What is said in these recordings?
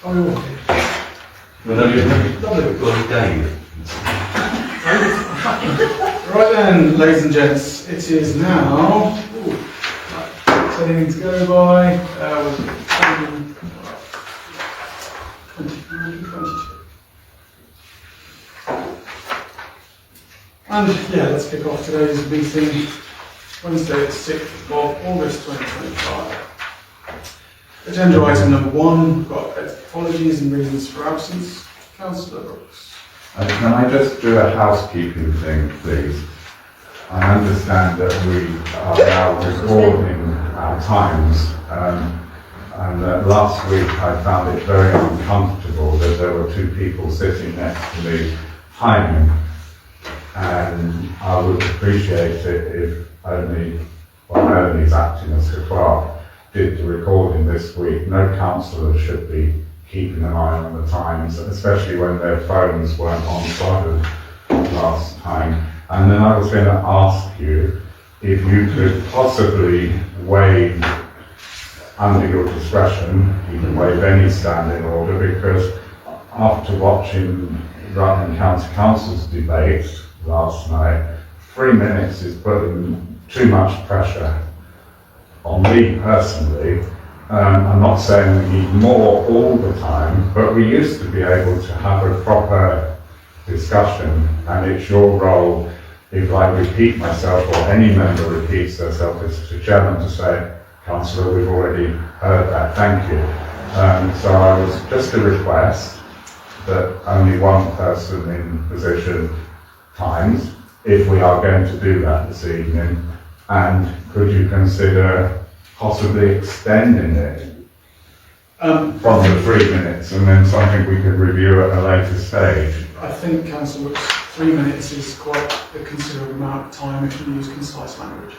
Oh, Well, you've got a Dave. right then, ladies and gents, it is now. Anything to go by? 22. And yeah, let's kick off today's meeting, Wednesday the 6th of August 2025. Agenda item number 1, we've got apologies and reasons for absence. Councillor Brooks. Can I just do a housekeeping thing, please? I understand that we are now recording our times, and last week I found it very uncomfortable that there were 2 people sitting next to me timing, and I would appreciate it if Ernie's acting as a clerk, did the recording this week. No councillor should be keeping an eye on the times, especially when their phones weren't on silent last time. And then I was going to ask you if you could possibly waive, under your discretion, you can waive any standing order, because after watching Rutland County Council's debate last night, 3 minutes is putting too much pressure on me personally. I'm not saying we need more all the time, but we used to be able to have a proper discussion, and it's your role, if I repeat myself or any member repeats themselves, as the chairman, to say, Councillor, we've already heard that, thank you. So I was just a request that only one person in position times, if we are going to do that this evening, and could you consider possibly extending it from the 3 minutes, and then something we could review at a later stage? I think, Councillor Brooks, 3 minutes is quite a considerable amount of time if you use concise language.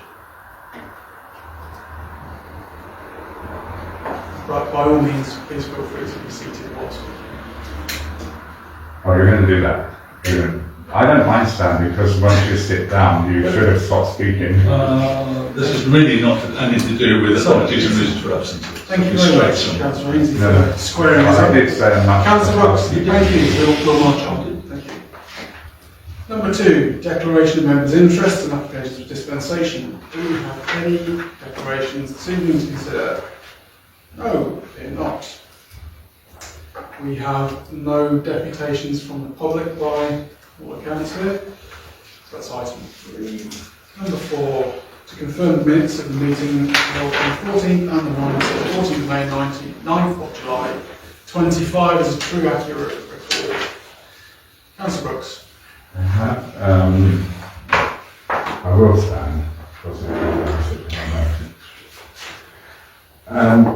Right, by all means, please feel free to be seated whilst we. Oh, you're going to do that? I don't mind standing, because once you sit down, you should have stopped speaking. This is really not anything to do with apologies and reasons for absence. Thank you very much, Councillor Ainsley, for squaring us I up. did say enough. Councillor Brooks, thank you. We'll march on. Thank you. Number 2, declaration of members' interests and applications for dispensation. Do we have any declarations this evening to consider? No, we're not. We have no deputations from the public by all accounts here. So that's item 3. Number 4, to confirm the minutes of the meeting held on the 14th and the 14th of May 9th of July 25 is a true, accurate record. Councillor Brooks. I will stand, because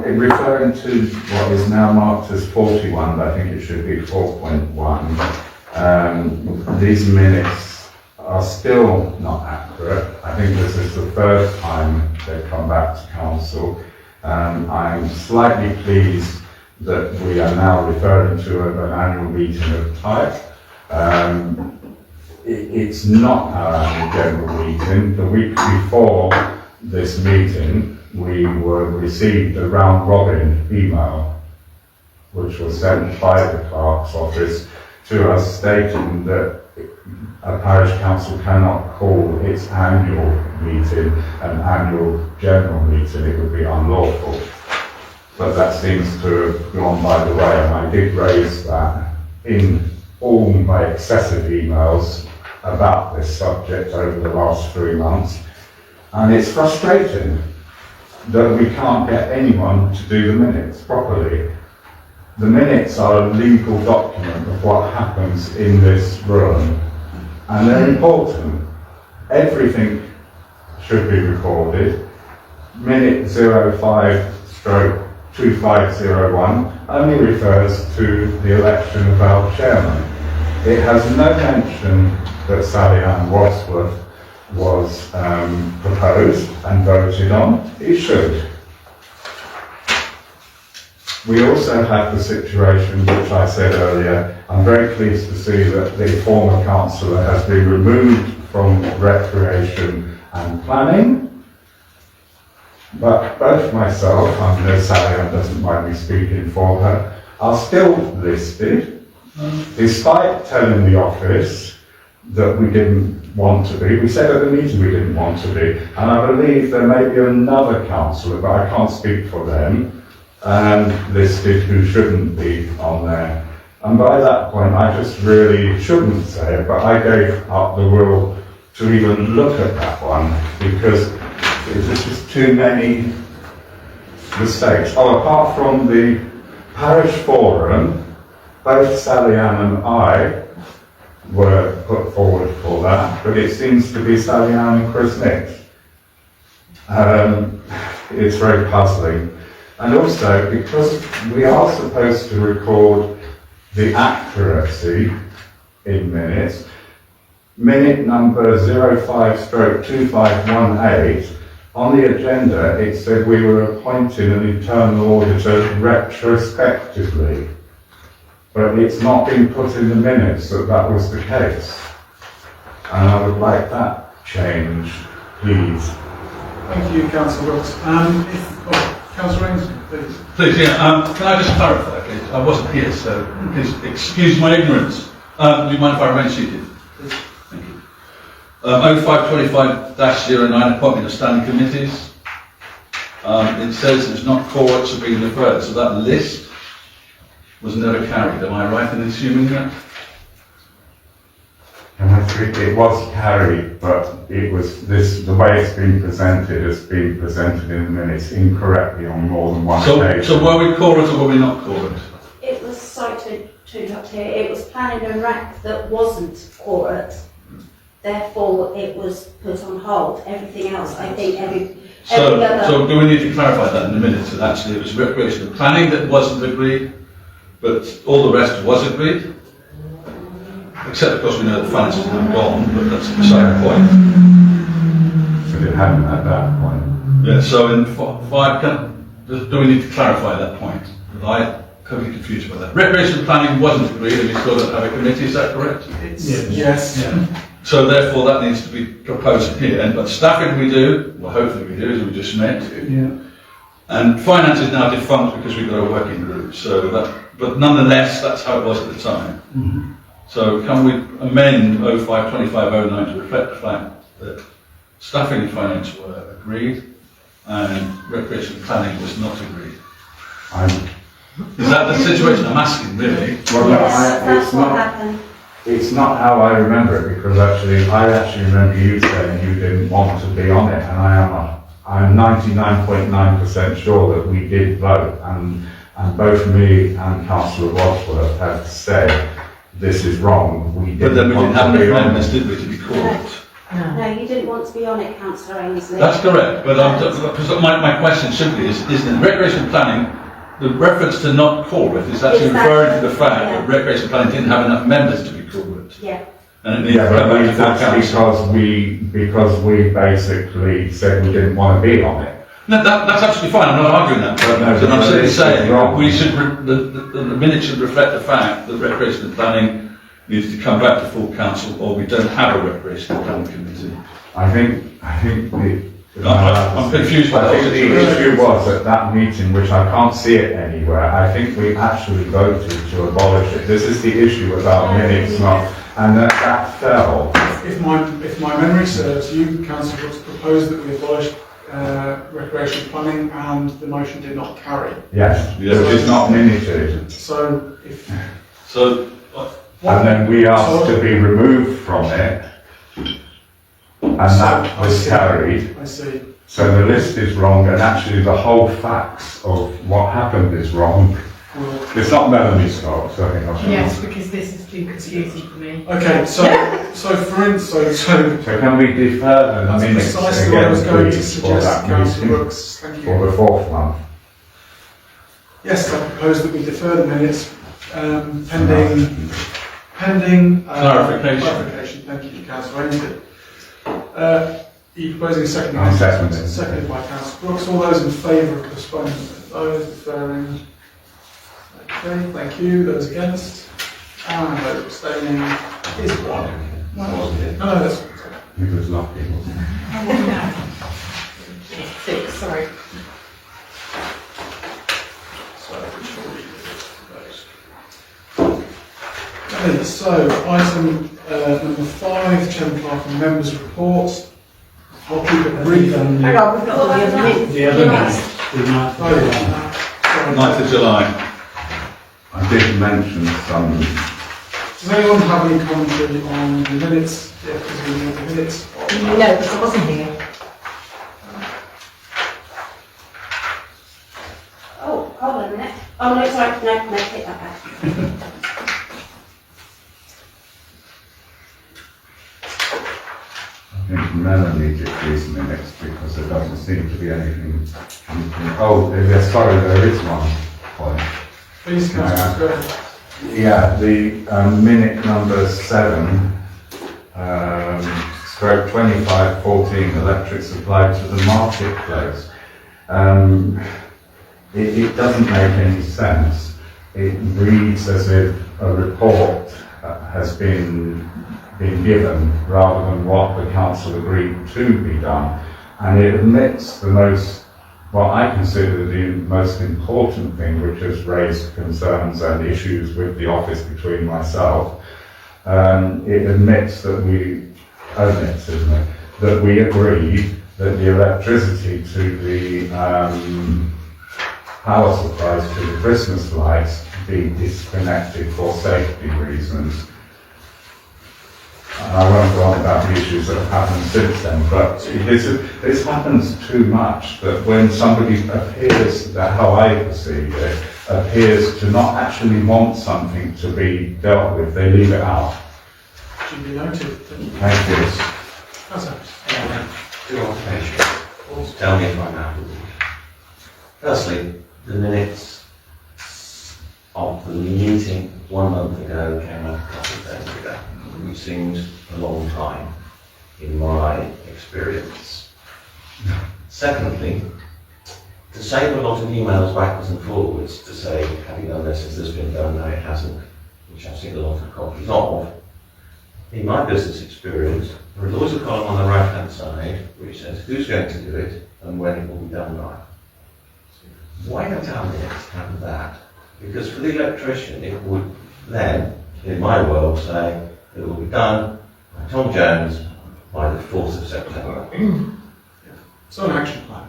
referring to what is now marked as 41, but I think it should be 4.1, these minutes are still not accurate. I think this is the 3rd time they've come back to council. I'm slightly pleased that we are now referring to an annual meeting of type. It's not our annual general meeting. The week before this meeting, we received a round robin email, which was sent by the clerk's office to us, stating that a parish council cannot call its annual meeting an annual general meeting. It would be unlawful. But that seems to have gone by the way, and I did raise that in all my excessive emails about this subject over the last 3 months. And it's frustrating that we can't get anyone to do the minutes properly. The minutes are a legal document of what happens in this room, and they're important. Everything should be recorded. Minute 05/2501 only refers to the election of our chairman. It has no mention that Sally Ann Wadsworth was proposed and voted on. It should. We also have the situation, which I said earlier, I'm very pleased to see that the former councillor has been removed from recreation and planning. But both myself, and Sally Ann doesn't mind me speaking for her, are still listed, despite telling the office that we didn't want to be. We said at the meeting we didn't want to be, and I believe there may be another councillor, but I can't speak for them, listed who shouldn't be on there. And by that point, I just really shouldn't say it, but I gave up the will to even look at that one, because there's just too many mistakes. Oh, apart from the parish forum, both Sally Ann and I were put forward for that, but it seems to be Sally Ann and Chris Nix. It's very puzzling. And also, because we are supposed to record the accuracy in minutes, minute number 05/2518, on the agenda it said we were appointing an internal auditor retrospectively. But it's not been put in the minutes that that was the case. And I would like that changed, please. Thank you, Councillor Brooks. Councillor Ainsley, please. Please, yeah, can I just clarify, please? I wasn't here, so please excuse my ignorance. Do you mind if I remain seated? Please. Thank you. 0525-09, appointment of standing committees. It says it's not cohorts have been referred, so that list was never carried. Am I right in assuming that? It was carried, but it was the way it's been presented has been presented in the minutes incorrectly on more than one occasion. So were we cohort or were we not cohort? It was cited to not here. It was planning and rec that wasn't cohort. Therefore, it was put on hold. Everything else, I think, every other. So do we need to clarify that in a minute? So actually, it was recreational planning that wasn't agreed, but all the rest was agreed. Except, of course, we know the finances have gone, but that's beside the point. But it hadn't at that point. Yeah. So in five, do we need to clarify that point? I totally confused about that. Recreational planning wasn't agreed, and we still don't have a committee. Is that correct? Yes. Yeah. So therefore, that needs to be proposed here. But staffing we do, well, hopefully we do, as we just met. Yeah. And finance is now defunct because we've got a working group. So that, but nonetheless, that's how it was at the time. Mm-hmm. So can we amend 052509 to reflect the fact that staffing and finance were agreed and recreational planning was not agreed? Is that the situation I'm asking, really? Well, Yes, that's what happened. It's not how I remember it, because I remember you saying you didn't want to be on it, and I'm 99.9% sure that we did vote, and both me and Councillor Wadsworth had said this is wrong. But then we didn't have enough members, did we, to be called? No, you didn't want to be on it, Councillor Ainsley. That's correct, but my question simply is in recreational planning, the reference to not corporate is actually referring to the fact that recreational planning didn't have enough members to be corporate. Yeah. And it needs to go back to full that's council. because we basically said we didn't want to be on it. No, that's absolutely fine. I'm not arguing that. But I'm simply saying we should the minutes should reflect the fact that recreational planning needs to come back to full council, or we don't have a recreational planning committee. I think I'm confused. I think the issue was at that meeting, which I can't see it anywhere. I think we actually voted to abolish it. This is the issue about minutes, and that fell. If my memory serves, you, Councillor Brooks, proposed that we abolish recreational planning, and the motion did not carry. Yes, which is not minuted. So And then we asked to be removed from it, and that was carried. I see. So the list is wrong, and actually the whole facts of what happened is wrong. It's not Melanie's fault, so I think I should. Yes, because this is too confusing for me. Okay, so for instance, So can we defer the that's minutes precisely what I was again, going to please, for suggest, that Councillor meeting, Brooks. Thank you. for the fourth one? Yes, I propose that we defer the minutes pending clarification. Thank you, Councillor Ainsley. Are you proposing a second? I'm seconding. Seconded by Councillor Brooks. All those in favour of postponement? Those deferring? Okay, thank you. Those against? And those abstaining is one. No, that's He was lucky, wasn't he? Six, sorry. so we shall read those. Okay, so item number 5, Chairman Clark and members' reports. I'll keep it brief. Hang on, we've got all the other minutes. The other night, the night. Oh, yeah. Sorry. 9th of July. I did mention some, Does anyone have any commentary on the minutes? Yeah, because we know the minutes. No, because I wasn't here. Oh, hold on a minute. Oh, no, sorry, no, take that back. I think Melanie did these minutes because there doesn't seem to be anything. Oh, sorry, there is one point. Please, Councillor, go ahead. Yeah, the minute number 7, stroke 2514, electric supply to the marketplace. It doesn't make any sense. It reads as if a report has been given rather than what the council agreed to be done. And it omits the most, what I consider the most important thing, which has raised concerns and issues with the office between myself. It admits that that we agreed that the electricity to the power supplies to the Christmas lights be disconnected for safety reasons. I won't go on about the issues that have happened since then, but this happens too much, that when somebody appears, how I perceive it, appears to not actually want something to be dealt with, they leave it out. Should be noted. Thank you. Councillor. Two observations. Tell me if I'm out of it. Firstly, the minutes of the meeting 1 month ago came out a couple of days ago, which seemed a long time in my experience. Secondly, to save a lot of emails backwards and forwards to say, have you done this, has this been done, no it hasn't, which I've seen a lot of copies of, in my business experience, there is always a column on the right hand side which says who's going to do it and when it will be done by. Why don't our minutes have that? Because for the electrician it would then, in my world, say it will be done by Tom Jones by the 4th of September. It's an action plan.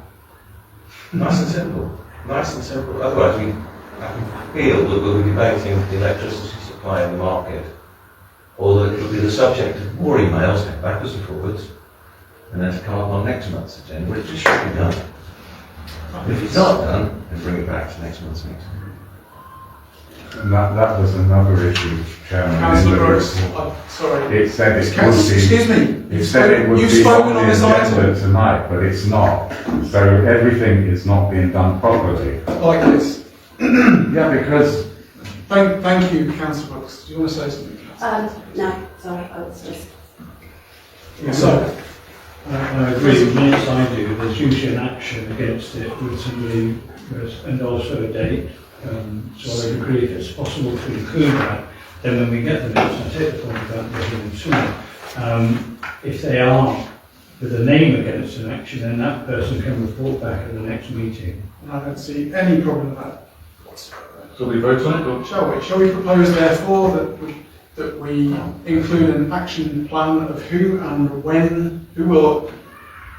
Nice and simple. Nice and simple. Otherwise I can feel that we'll be debating the electricity supply in the market, or that it will be the subject of more emails backwards and forwards, and then to come up on next month's agenda, which just should be done. If it's not done, then bring it back to next month's meeting. And that was another issue, Chairman. in Councillor the Brooks, report. sorry. It said it would Councillor, be. excuse me. It said it would You've be spoken on the this agenda item. tonight, but it's not. So everything is not being done properly. Like this. Yeah, because Thank you, Councillor Brooks. Do you want to say something? No, sorry, I was just... So, I agree with minutes I do, there's usually an action against it with somebody, and also a date. So I agree if it's possible to include that, then when we get the minutes, I take the point about getting them sooner. If they are with a name against an action, then that person can report back at the next meeting. I don't see any problem with that whatsoever. Shall we vote on it? Or? Shall we? Shall we propose, therefore, that we include an action plan of who and when, who will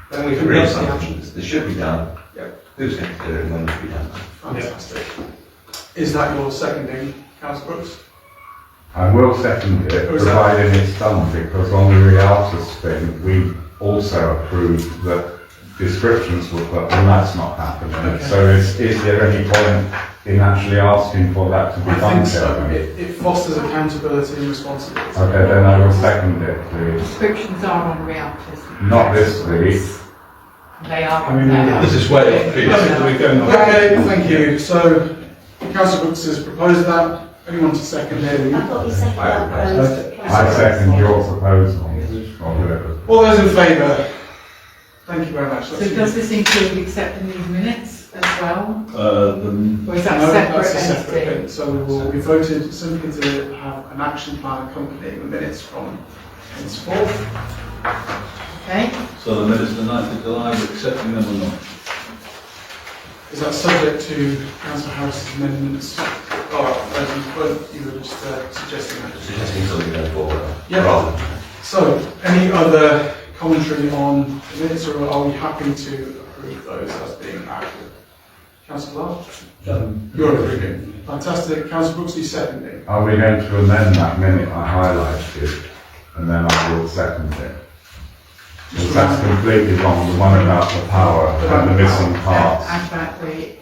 Then we can conduct read the something. actions? This should be done. Yep. Who's going to do it and when it will be done? Fantastic. Is that your seconding, Councillor Brooks? I will second it, Or is that- providing it's done, because on the Realtus thing, we also approved that descriptions were put, and that's not happening. Okay. So is there any point in actually asking for that to be I done? think so. Chairman? It fosters accountability and responsibility. Okay, then I will second it, please. Descriptions are on Realtus. Not this week. They are I mean, on there. This is way off piece. We're going on. Okay, thank you. So, Councillor Brooks has proposed that. Anyone to second it? I thought you said that. I second your proposal. Or whatever. All those in favour? Thank you very much. So does this include accepting these minutes as well? No, Or is that that's a separate separate entity? thing. So we voted simply to have an action plan accompanying the minutes from henceforth. Okay, So the minutes of the 9th of July, we're accepting them or not? Is that subject to Councillor Harris's amendments? But you were just suggesting that. Suggesting something going forward. Yeah. Rather than- So, any other commentary on the minutes, or are we happy to approve those as being active? Councillor Love? You're approving. Fantastic. Councillor Brooks, you seconding? Are we going to amend that minute I highlighted, and then I will second it? Because that's completely wrong, the one about the power and the missing parts. Exactly.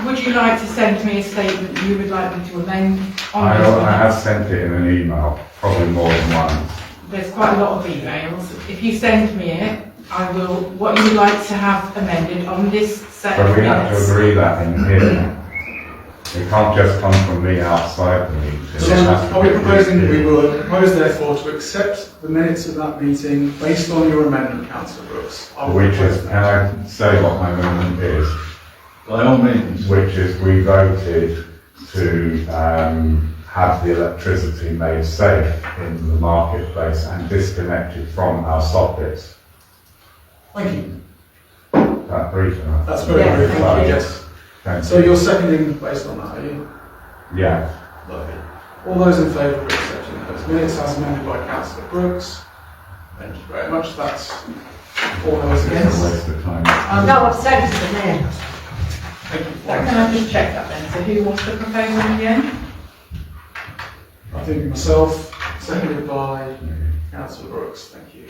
Would you like to send me a statement you would like me to amend on I this? have sent it in an email, probably more than once. There's quite a lot of emails. If you send me it, I will, what you would like to have amended on this set of But we have to minutes. agree that in here. It can't just come from me outside the meeting. It So, has to are we be proposing, agreed. we will propose therefore to accept the minutes of that meeting based on your amendment, Councillor Brooks? I will Which propose is, that. can I say what my amendment is? By all means. Which is we voted to have the electricity made safe in the marketplace and disconnected from our sockets. Thank you. That brief enough? That's very Yeah, brief. thank you. Yes. Thank So you. you're seconding based on that, are you? Yeah. Lovely. All those in favour of accepting those minutes as amended by Councillor Brooks? Thank you very much. That's all those It's a against. waste of time. No, I've sent it in there. Thank you. Can I just check that then? So who wants the proposal again? I think myself, seconded by Councillor Brooks. Thank you.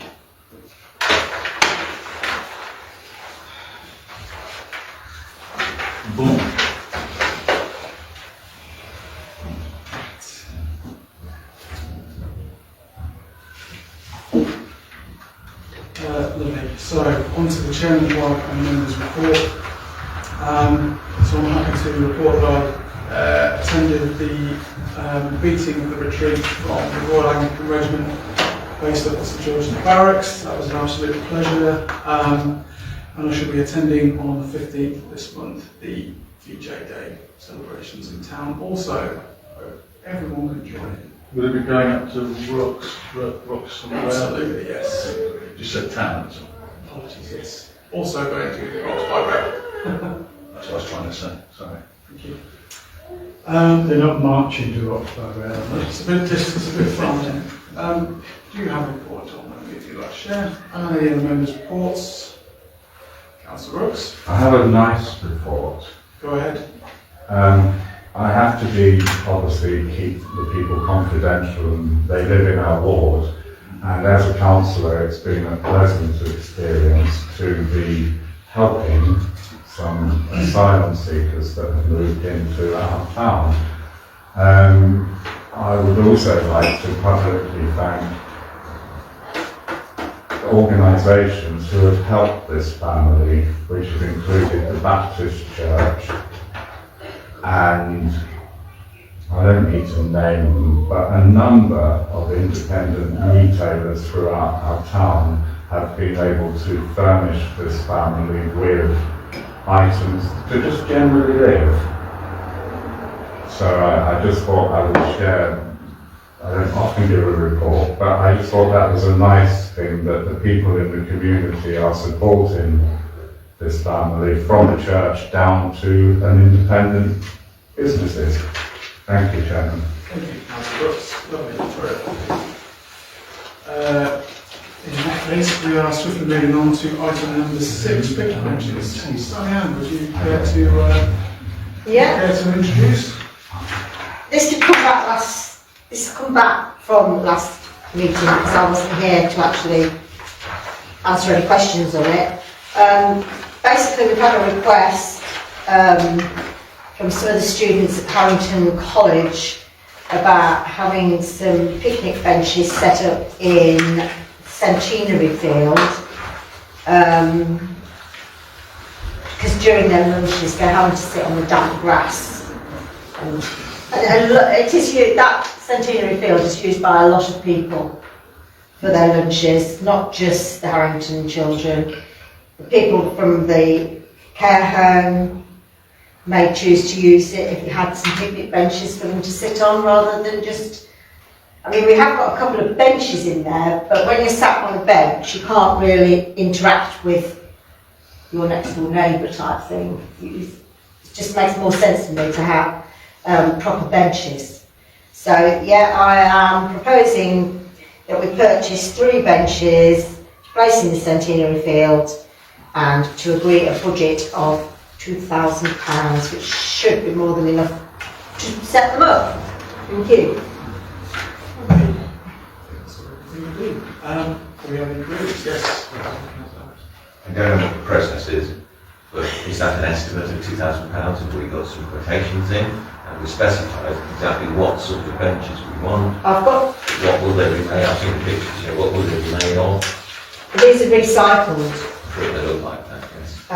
Boom. Lovely. So, on to the Chairman's Work and Members' Report. So I'm happy to report that I attended the meeting of the retreat from the Royal Anglican Regiment based up at St George's Barracks. That was an absolute pleasure. And I shall be attending on the 15th of this month the VJ Day celebrations in town. Also, hope everyone can join in. Will it be going up to Rocks somewhere? Absolutely, yes. You said town, that's all. Apologies, yes. Also going to Rocks by Rail. That's what I was trying to say, sorry. Thank you. They're not marching to Oxford Rail, are they? It's a bit distant, it's a bit far in. Do you have a report on that if you'd like to share? Any of the members' reports? Councillor Brooks, I have a nice report. go ahead. I have to be, obviously, keep the people confidential, and they live in our ward. And as a councillor, it's been a pleasant experience to be helping some asylum seekers that have moved into our town. I would also like to publicly thank organisations who have helped this family, which have included the Baptist Church, and I don't need to name them, but a number of independent retailers throughout our town have been able to furnish this family with items to just generally live. So I just thought I would share. I don't often give a report, but I just thought that was a nice thing that the people in the community are supporting this family from the church down to an independent businesses. Thank you, Chairman. Thank you, Councillor Brooks. Lovely. In that case, we are swiftly moving on to item number 6, picket benches. Diane, would you care to introduce? This has come back from last meeting because I wasn't here to actually answer any questions on it. Basically, we've had a request from some of the students at Harrington College about having some picnic benches set up in Centenary Field, because during their lunches they're having to sit on the damp grass. And it is that Centenary Field is used by a lot of people for their lunches, not just the Harrington children. The people from the care home may choose to use it if it had some picnic benches for them to sit on rather than just... I mean, we have got a couple of benches in there, but when you're sat on a bench, you can't really interact with your next door neighbour type thing. It just makes more sense to me to have proper benches. So yeah, I am proposing that we purchase 3 benches to place in the centenary field and to agree a budget of £2,000, which should be more than enough to set them up. Thank you. Do we have any groups? Yes. I don't know what the process is, but is that an estimate of £2,000? Have we got some quotations in? And we specified exactly what sort of benches we want? I've got, What will they be made? I've seen the pictures here. What will they be made of? these are recycled. What they look like that, yes.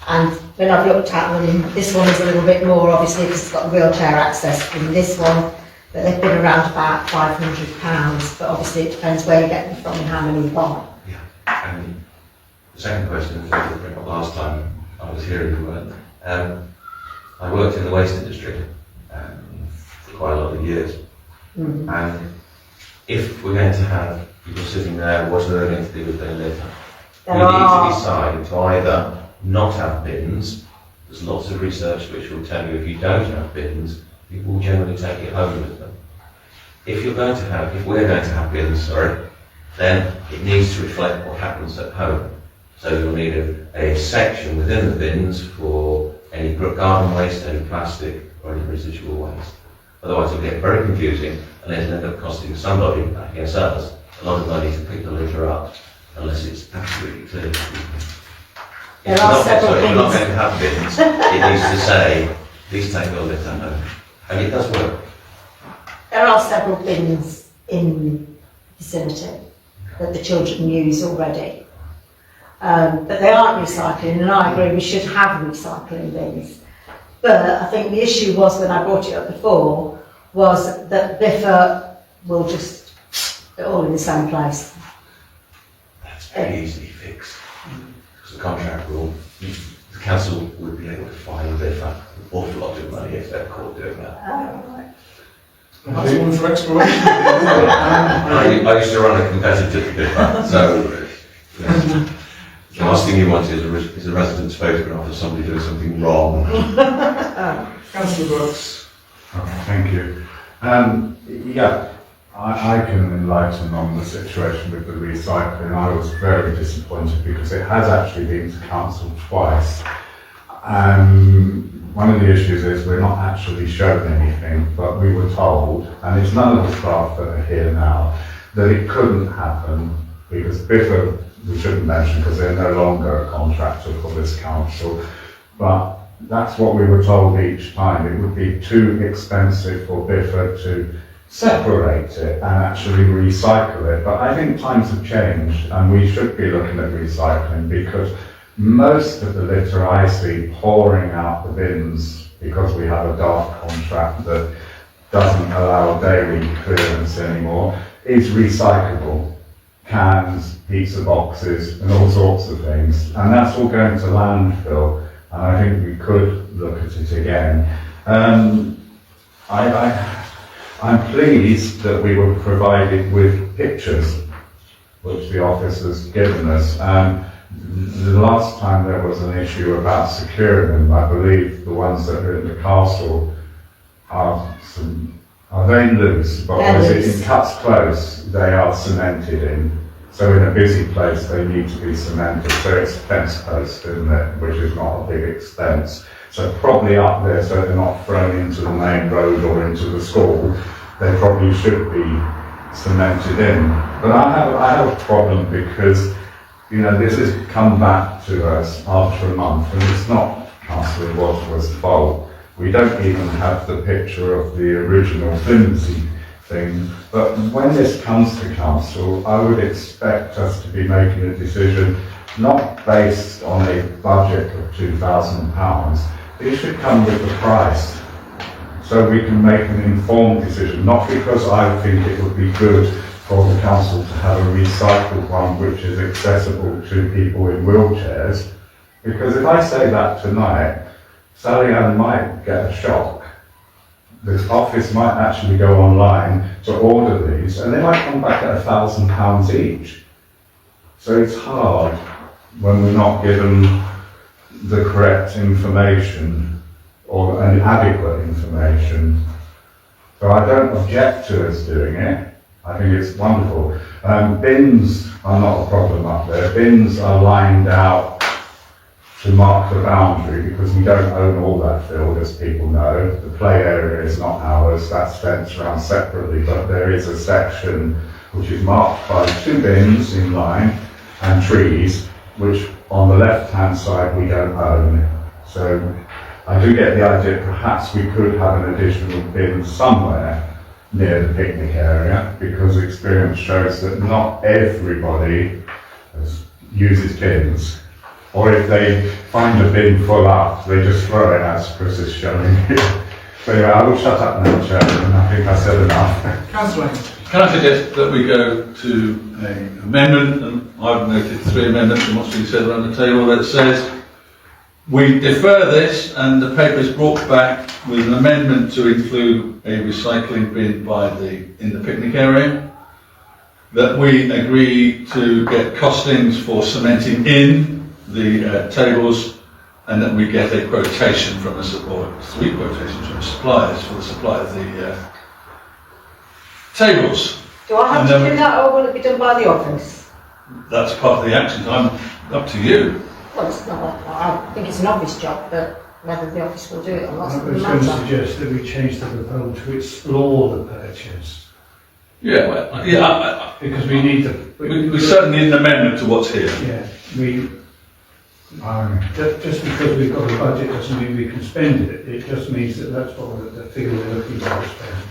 And when I've looked at them, this one is a little bit more obviously because it's got wheelchair access than this one, but they've been around about £500, but obviously it depends where you get them from and how many you buy. Yeah. And the second question, which I did bring up last time I was here, you weren't. I worked in the waste industry for quite a lot of years. Mm-hmm. And if we're going to have people sitting there, what are they going to do with their litter? We need to decide to either not have bins. There's lots of research which will tell you if you don't have bins, people will generally take it home with them. If we're going to have bins, then it needs to reflect what happens at home. So you'll need a section within the bins for any garden waste, any plastic, or any residual waste. Otherwise it'll get very confusing and it'll end up costing somebody, I guess us, a lot of money to pick the litter up, unless it's absolutely clear. If we're not going to have bins, it needs to say, please take your litter home. And it does work. There are several bins in the vicinity that the children use already. But they aren't recycling, and I agree we should have recycling bins. But I think the issue was, when I brought it up before, was that Biffa will just put it all in the same place. That's very easily fixed. Because the contract rule, the council would be able to fine Biffa an awful lot of money if they're caught doing that. Right. That's one for exploration. I used to run a competitor to Biffa, so the last thing you want is a resident's photograph of somebody doing something wrong. Councillor Brooks. Okay, thank you. Yeah, I can enlighten on the situation with the recycling. I was very disappointed because it has actually been to council twice. One of the issues is we're not actually shown anything, but we were told, and it's none of the staff that are here now, that it couldn't happen because Biffa, we shouldn't mention because they're no longer a contractor for this council, but that's what we were told each time. It would be too expensive for Biffa to separate it and actually recycle it. But I think times have changed and we should be looking at recycling, because most of the litter I see pouring out the bins, because we have a draft contract that doesn't allow daily clearance anymore, is recyclable. Cans, pizza boxes, and all sorts of things. And that's all going to landfill, and I think we could look at it again. I'm pleased that we were provided with pictures, which the office has given us. The last time there was an issue about securing them, I believe the ones that are in the castle are they loose? But in cuts close, they are cemented in. So in a busy place, they need to be cemented. So it's fence post, isn't it? Which is not a big expense. So probably up there, so they're not thrown into the main road or into the school, they probably should be cemented in. But I have a problem because, you know, this has come back to us after a month, and it's not Councillor Wadsworth's fault. We don't even have the picture of the original flimsy thing, but when this comes to council, I would expect us to be making a decision not based on a budget of £2,000. It should come with the price, so we can make an informed decision, not because I think it would be good for the council to have a recycled one which is accessible to people in wheelchairs, because if I say that tonight, Sally Ann might get a shock. The office might actually go online to order these, and they might come back at £1,000 each. So it's hard when we're not given the correct information, and adequate information. So I don't object to us doing it. I think it's wonderful. Bins are not a problem up there. Bins are lined out to mark the boundary because we don't own all that field, as people know. The play area is not ours, that's fenced around separately, but there is a section which is marked by 2 bins in line and trees, which on the left-hand side we don't own. So I do get the idea perhaps we could have an additional bin somewhere near the picnic area, because experience shows that not everybody uses bins. Or if they find a bin full up, they just throw it, as Chris is showing you. So yeah, I will shut up now, Chairman. I think I said enough. Councillor, Can I suggest that we go to an amendment, and I've noted 3 amendments and what's been said around the table that says we defer this and the paper is brought back with an amendment to include a recycling bin in the picnic area, that we agree to get costings for cementing in the tables, and that we get a quotation from or 3 quotations from suppliers for the supply of the tables. Do I have to do that, or will it be done by the office? That's part of the actions. I'm up to you. Well, it's not, I think it's an obvious job, but whether the office will do it or not I doesn't was going to matter. suggest that we change the proposal to explore the purchase, Yeah, well, yeah. because we need to. We certainly need an amendment to what's here. Yeah, just because we've got a budget doesn't mean we can spend it. It just means that that's what the figure we're looking to spend.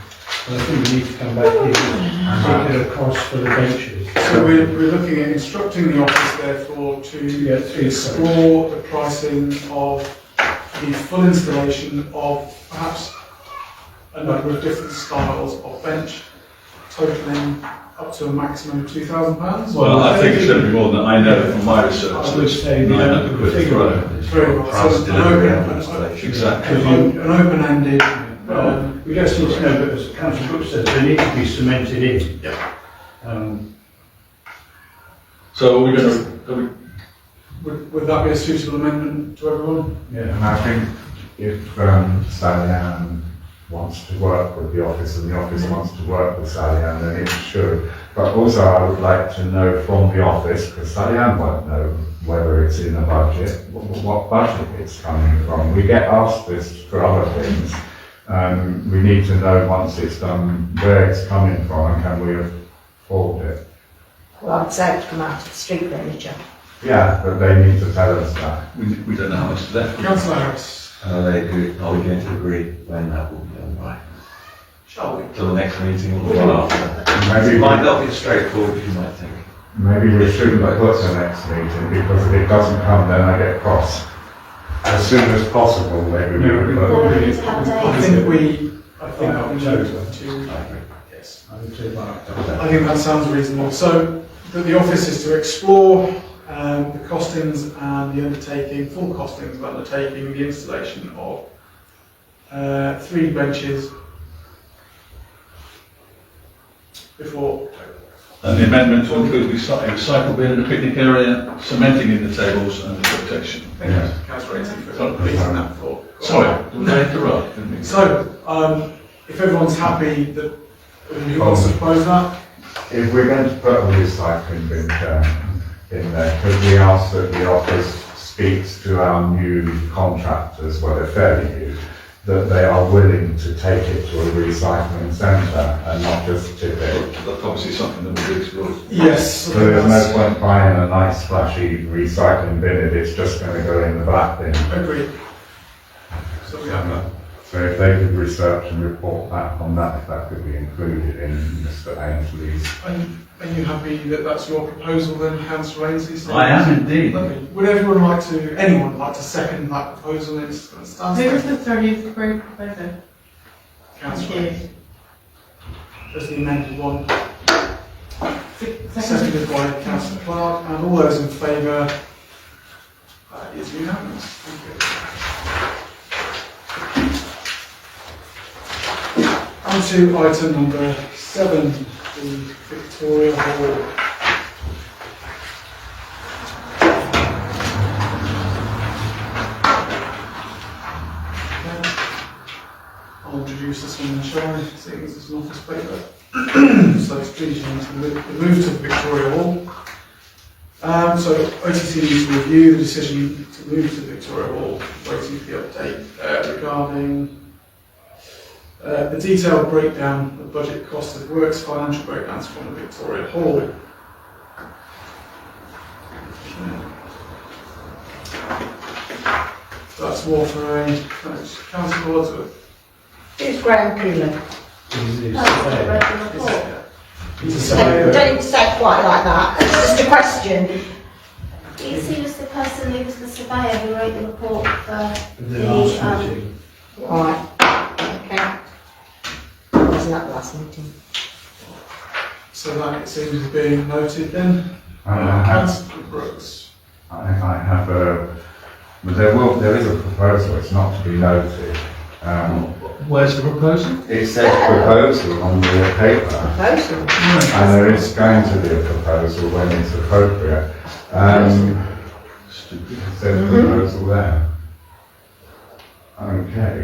And I think we need to come back here and take it across for the benches. so we're looking at instructing the office therefore to explore the pricing of the full installation of perhaps a number of different styles of bench, totaling up to a maximum of £2,000. Well, I think it's going to be more than I know from my research. I would say we I don't know put a figure on it. Very well. Price So delivery and an installation. Exactly. open-ended. Well, we just need to know, but as Councillor Brooks says, they need to be cemented in. Yeah. So are we going to? Would that be a suitable amendment to everyone? And I think if Sally Ann wants to work with the office and the office wants to work with Sally Ann, then it should. But also I would like to know from the office, because Sally Ann won't know whether it's in a budget, what budget it's coming from. We get asked this for other things. We need to know once it's done where it's coming from and can we afford it. Well, I'd say it come out of street furniture. Yeah, but they need to tell us that. We don't know how much is left. Councillor Harris, Are we going to agree when that will be done by? shall we? Till the next meeting or the one after? Maybe It might not be as straightforward as you might think. Maybe we shouldn't put the next meeting, because if it doesn't come, then I get cross. As soon as possible, maybe we would No, put. We need to have I dates. think we October. to, I agree. yes. I would say by I think that sounds reasonable. So that the office is to explore the costings and the undertaking, full costings of undertaking the installation of 3 benches before October. And the amendment to include recycle bin in the picnic area, cementing in the tables and the quotation. Thank you, Councillor Rating, for completing that for. Sorry, did I interrupt? Didn't mean to. So, if everyone's happy that, who wants to propose that? If we're going to put a recycling bin in there, could we ask that the office speaks to our new contractors, well, they're fairly new, that they are willing to take it to a recycling centre and not just tip it? That's obviously something that we'll explore. Yes. So there's no point buying a nice flashy recycling bin if it's just going to go in the black bin. Agreed. So we have that. So if they could research and report back on that, if that could be included in Mr Ainsley's. Are you happy that that's your proposal then, Councillor Ainsley? I am indeed. Lovely. Would anyone like to second that proposal? It's going to stand. Who was the, sorry, who's the proposer? Councillor, Thank you. there's the amended one, Second. seconded by Councillor Clark, and all those in favour, that is unanimous. Thank you. On to item number 7, the Victoria Hall. I'll introduce this one, shall I? Seeing as it's an office paper. So it's please move to Victoria Hall. So OTC needs to review the decision to move to Victoria Hall, waiting for the update regarding the detailed breakdown of budget cost of works, financial breakdowns from the Victoria Hall. That's more for a council board. Who's Graham Cooler? That's the red report. He's a You surveyor. don't need to say it quite like that. It's just a question. He was the person who was the surveyor who wrote the report for The last meeting. Right. Okay. Wasn't at the last meeting. So that it seems being noted then. Councillor Brooks. I have there is a proposal, it's not to be noted. Where's the proposal? It says proposal on the paper, Proposal. and there is going to be a proposal when it's appropriate. It says proposal there. Okay.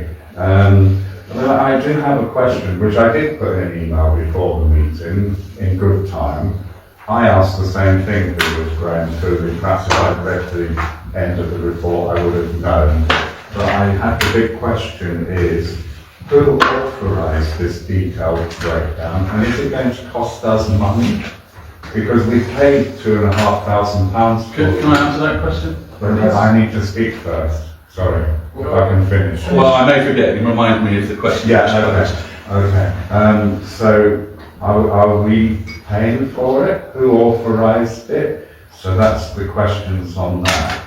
Well, I do have a question, which I did put in an email before the meeting, in good time. I asked the same thing who was Graham Cooley. Perhaps if I'd read the end of the report, I would have known. But I had the big question is, who authorised this detailed breakdown, and is it going to cost us money? Because we paid £2,500 for Can I it. answer that question? But I need to speak first, sorry, if I can finish. Well, I may forget, you remind me of the question. Yeah, okay. So are we paying for it? Who authorised it? So that's the questions on that.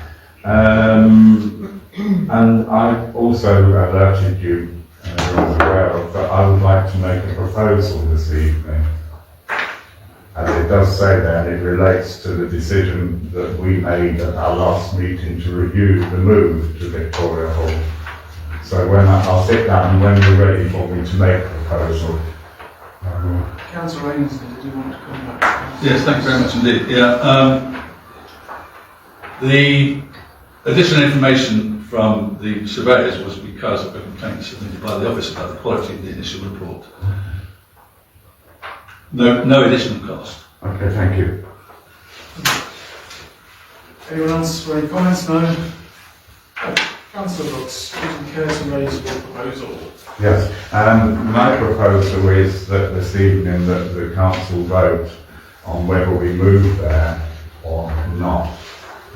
And I also alerted you, everyone's aware of, that I would like to make a proposal this evening. As it does say there, and it relates to the decision that we made at our last meeting to review the move to Victoria Hall. So I'll sit down when you're ready for me to make a proposal. Councillor Ainsley, did you want to come back? Yes, thank you very much indeed. Yeah, the additional information from the surveyors was because of a complaint submitted by the office about the quality of the initial report. No additional cost. Okay, thank you. Anyone else for any comments? No? Councillor Brooks, would you care to raise your proposal? Yes, my proposal is that this evening that the council vote on whether we move there or not,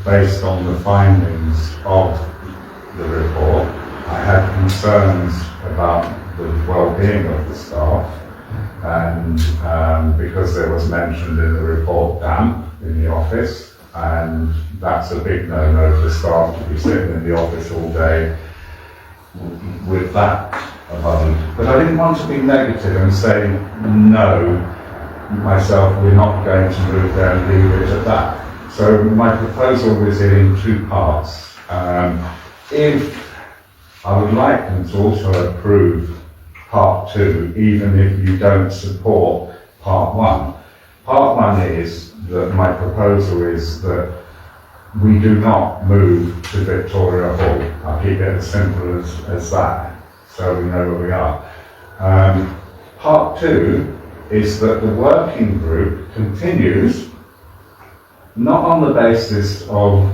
based on the findings of the report. I had concerns about the well-being of the staff, and because there was mentioned in the report damp in the office, and that's a big no-no for staff to be sitting in the office all day with that above them. But I didn't want to be negative and say no, myself, we're not going to move there and leave it at that. So my proposal is in two parts. If I would like them to also approve part 2, even if you don't support part 1. Part 1 is that my proposal is that we do not move to Victoria Hall. I'll keep it as simple as that, so we know where we are. Part 2 is that the working group continues, not on the basis of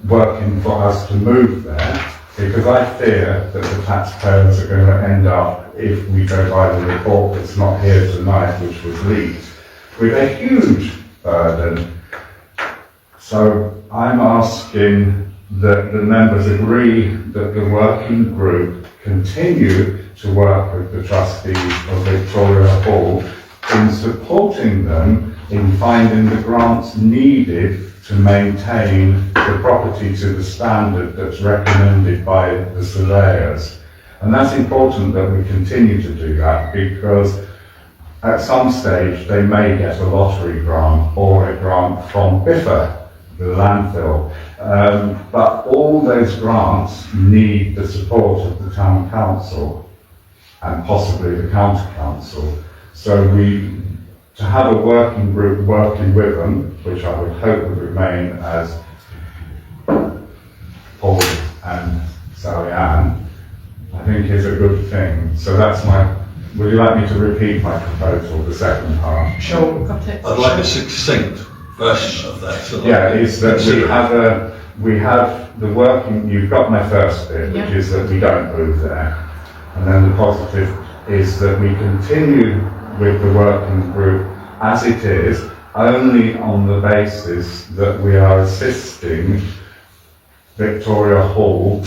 working for us to move there, because I fear that the taxpayers are going to end up, if we go by the report that's not here tonight, which was leaked, with a huge burden. So I'm asking that the members agree that the working group continue to work with the trustees of Victoria Hall in supporting them in finding the grants needed to maintain the property to the standard that's recommended by the surveyors. And that's important that we continue to do that, because at some stage they may get a lottery grant or a grant from BIFA, the landfill. But all those grants need the support of the town council and possibly the county council. So to have a working group working with them, which I would hope would remain as Paul and Sally Ann, I think is a good thing. So that's would you like me to repeat my proposal, the second part? Sure. Got it? I'd like a succinct version of that. So Yeah, it's that we have the working, you've got my first bit, which Yeah. is that we don't move there. And then the positive is that we continue with the working group as it is, only on the basis that we are assisting Victoria Hall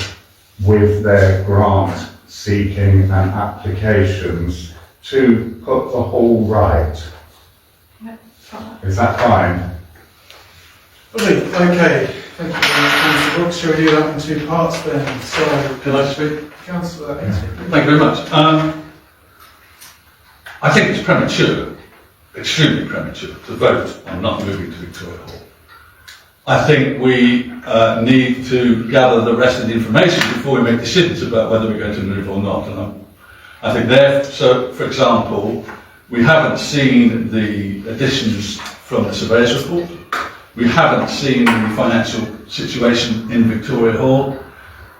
with their grant seeking and applications to put the hall right. Yeah, fine. Is that fine? Lovely, okay. Thank you very much, Councillor Brooks. Shall we do that in two parts then? So, Can I speak? Councillor Thank you very much. I think it's premature, extremely premature, to vote on not moving to Victoria Hall. I think we need to gather the rest of the information before we make decisions about whether we're going to move or not. And I think so for example, we haven't seen the additions from the surveyor's report. We haven't seen the financial situation in Victoria Hall.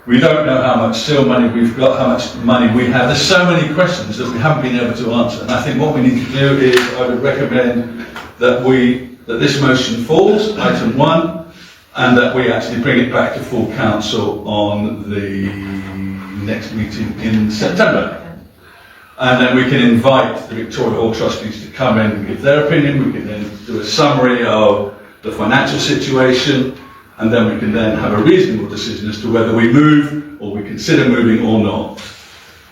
We don't know how much seal money we've got, how much money we have. There's so many questions that we haven't been able to answer. And I think what we need to do is, I would recommend that this motion falls, item 1, and that we actually bring it back to full council on the next meeting in September. And then we can invite the Victoria Hall trustees to come in and give their opinion. We can then do a summary of the financial situation, and then we can then have a reasonable decision as to whether we move or we consider moving or not.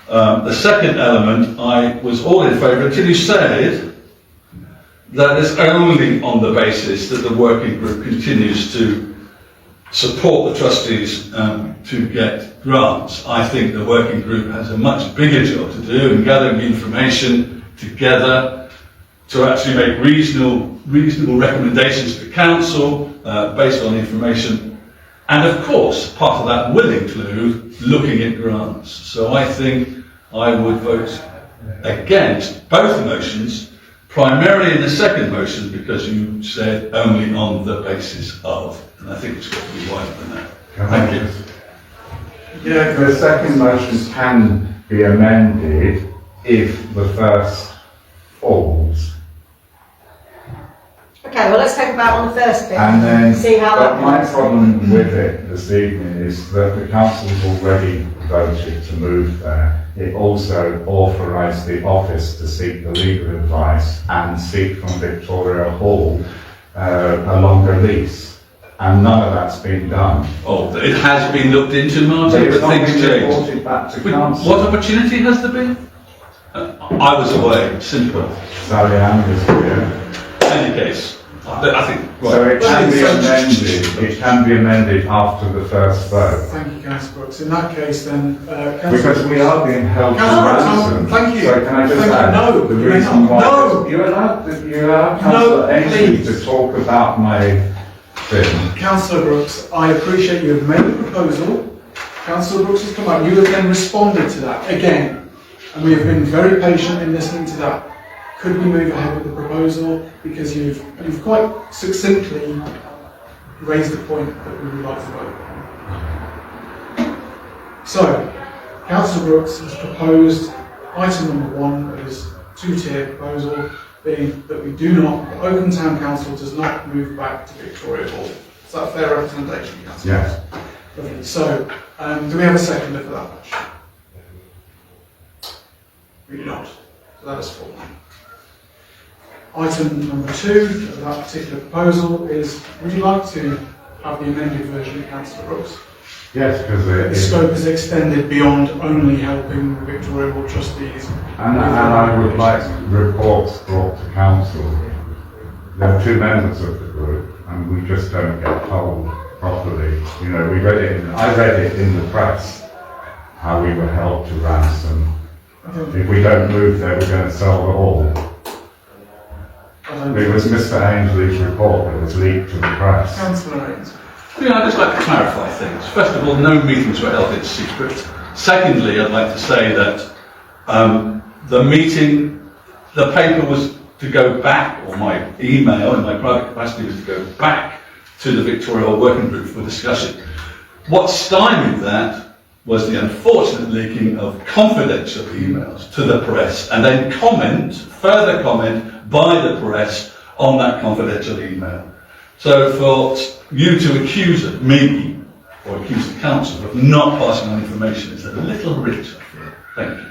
The second element, I was all in favour until you said that it's only on the basis that the working group continues to support the trustees to get grants. I think the working group has a much bigger job to do in gathering information together to actually make reasonable recommendations to council based on information. And of course, part of that will include looking at grants. So I think I would vote against both motions, primarily in the second motion because you said only on the basis of. And I think it's got to be wider than that. Thank you. Yeah, The second motion can be amended if the first falls. Okay, well, let's talk about on the first bit. And then, See how but that my goes. problem with it this evening is that the council's already voted to move there. It also authorised the office to seek the legal advice and seek from Victoria Hall a longer lease. And none of that's been done. Oh, it has been looked into, Martin, It's but not things been change. reported back to But council. what opportunity has there been? I was away, simple. Sally Ann was here. In any case, I think, So right. it can be amended, it can be amended after the first vote. Thank you, Councillor Brooks. In that case then, Because we are being held to Councillor, ransom. thank you. So can I just Thank you. add, No, the you may reason not. why... No. You allow Councillor Ainsley please. to talk about my thing. Councillor Brooks, I appreciate you have made a proposal. Councillor Brooks has come up. You have then responded to that again, and we have been very patient in listening to that. Could we move ahead with the proposal because you've quite succinctly raised the point that we would like to vote on. So, Councillor Brooks has proposed item number 1 of his two-tier proposal, being that we do not, the Oakham Town Council does not move back to Victoria Hall. Is that a fair representation, Councillor? Yes. Lovely. So, do we have a seconder for that motion? We do not. So that is full. Item number 2 of that particular proposal is, would you like to have the amended version, Councillor Brooks? Yes, because The scope is extended beyond only helping the Victoria Hall trustees. and I would like reports brought to council. There are 2 members of the group, and we just don't get told properly. You know, I read it in the press, how we were held to ransom. Okay. If we don't move there, we're going to sell the hall. It was Mr. Ainsley's report that was leaked to the press. Councillor Haynes. I'd just like to clarify things. First of all, no meetings were held in secret. Secondly, I'd like to say that the paper was to go back, or my email in my private capacity was to go back to the Victoria Hall Working Group for discussion. What stymied that was the unfortunate leaking of confidential emails to the press, and then further comment by the press on that confidential email. So for you to accuse me, or accuse the council of not passing on information is a little rich, I feel. Thank you.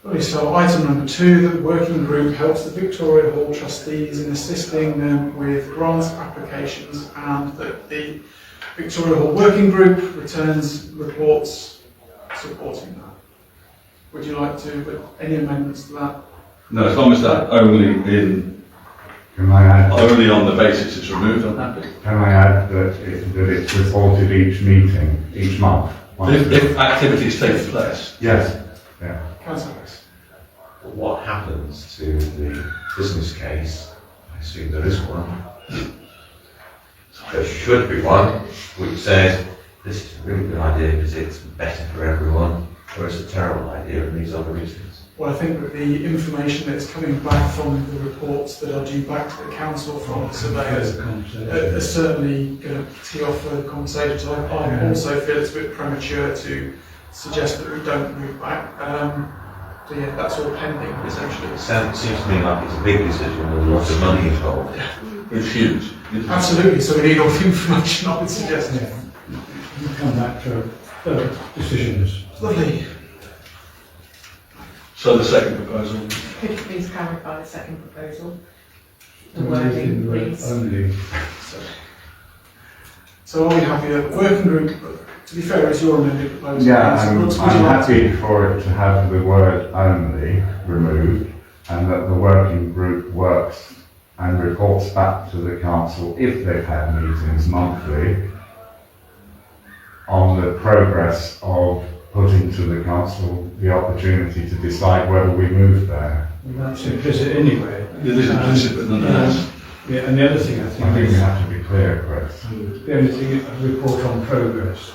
Right, so item number 2, the working group helps the Victoria Hall trustees in assisting them with grant applications, and that the Victoria Hall working group returns reports supporting that. Would you like to put any amendments to that? No, as long as that only on the basis it's removed, I'm happy. Can I add that it's reported each meeting, each month? If activities take place. Yes, yeah. Councillor Harris. What happens to the business case? I assume there is one. There should be one which says this is a really good idea because it's better for everyone, or it's a terrible idea and these are the reasons. Well, I think that the information that's coming back from the reports that are due back to the council from the surveyors are certainly going to tee off further conversations. I also feel it's a bit premature to suggest that we don't move back. So yeah, that's all pending, essentially. It seems to me like it's a big decision and a lot of money involved. It's huge. Absolutely, so we need all the information I would suggest. We'll come back to decisions. Lovely. So the second proposal. Could you please clarify the second proposal? The wording, please. Only. So are we happy that the working group, to be fair, it's your amended proposal? Yeah, So I'm would you like to- happy for it to have the word only removed, and that the working group works and reports back to the council if they've had meetings monthly on the progress of putting to the council the opportunity to decide whether we move there. Well, that's implicit anyway. It is implicit, but nonetheless. Yeah, and the other thing I I think think we is, have to be clear, Chris. the only thing is a report on progress.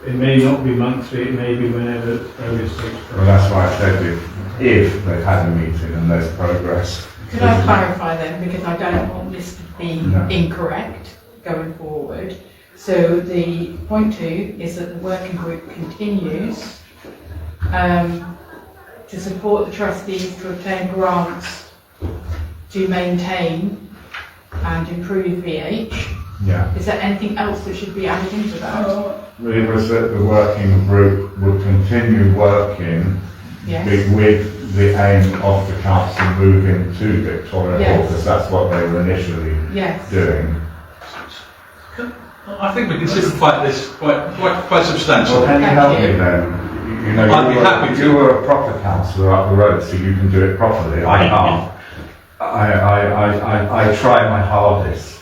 It may not be monthly, it may be whenever progress takes place. Well, that's why I said if they've had a meeting and there's progress. Could I clarify then, because I don't want this to be No. incorrect going forward. So the point 2 is that the working group continues to support the trustees to obtain grants to maintain and improve VH. Yeah. Is there anything else that should be added into that? It was that the working group would continue working Yes. with the aim of the council moving to Victoria Hall, Yes. because that's what they were initially Yes. doing. I think we can simplify this quite substantially. Well, can you Thank help you. me then? You know, I'd be happy to. you were a proper councillor up the road, so you can do it properly. I can't. I try my hardest,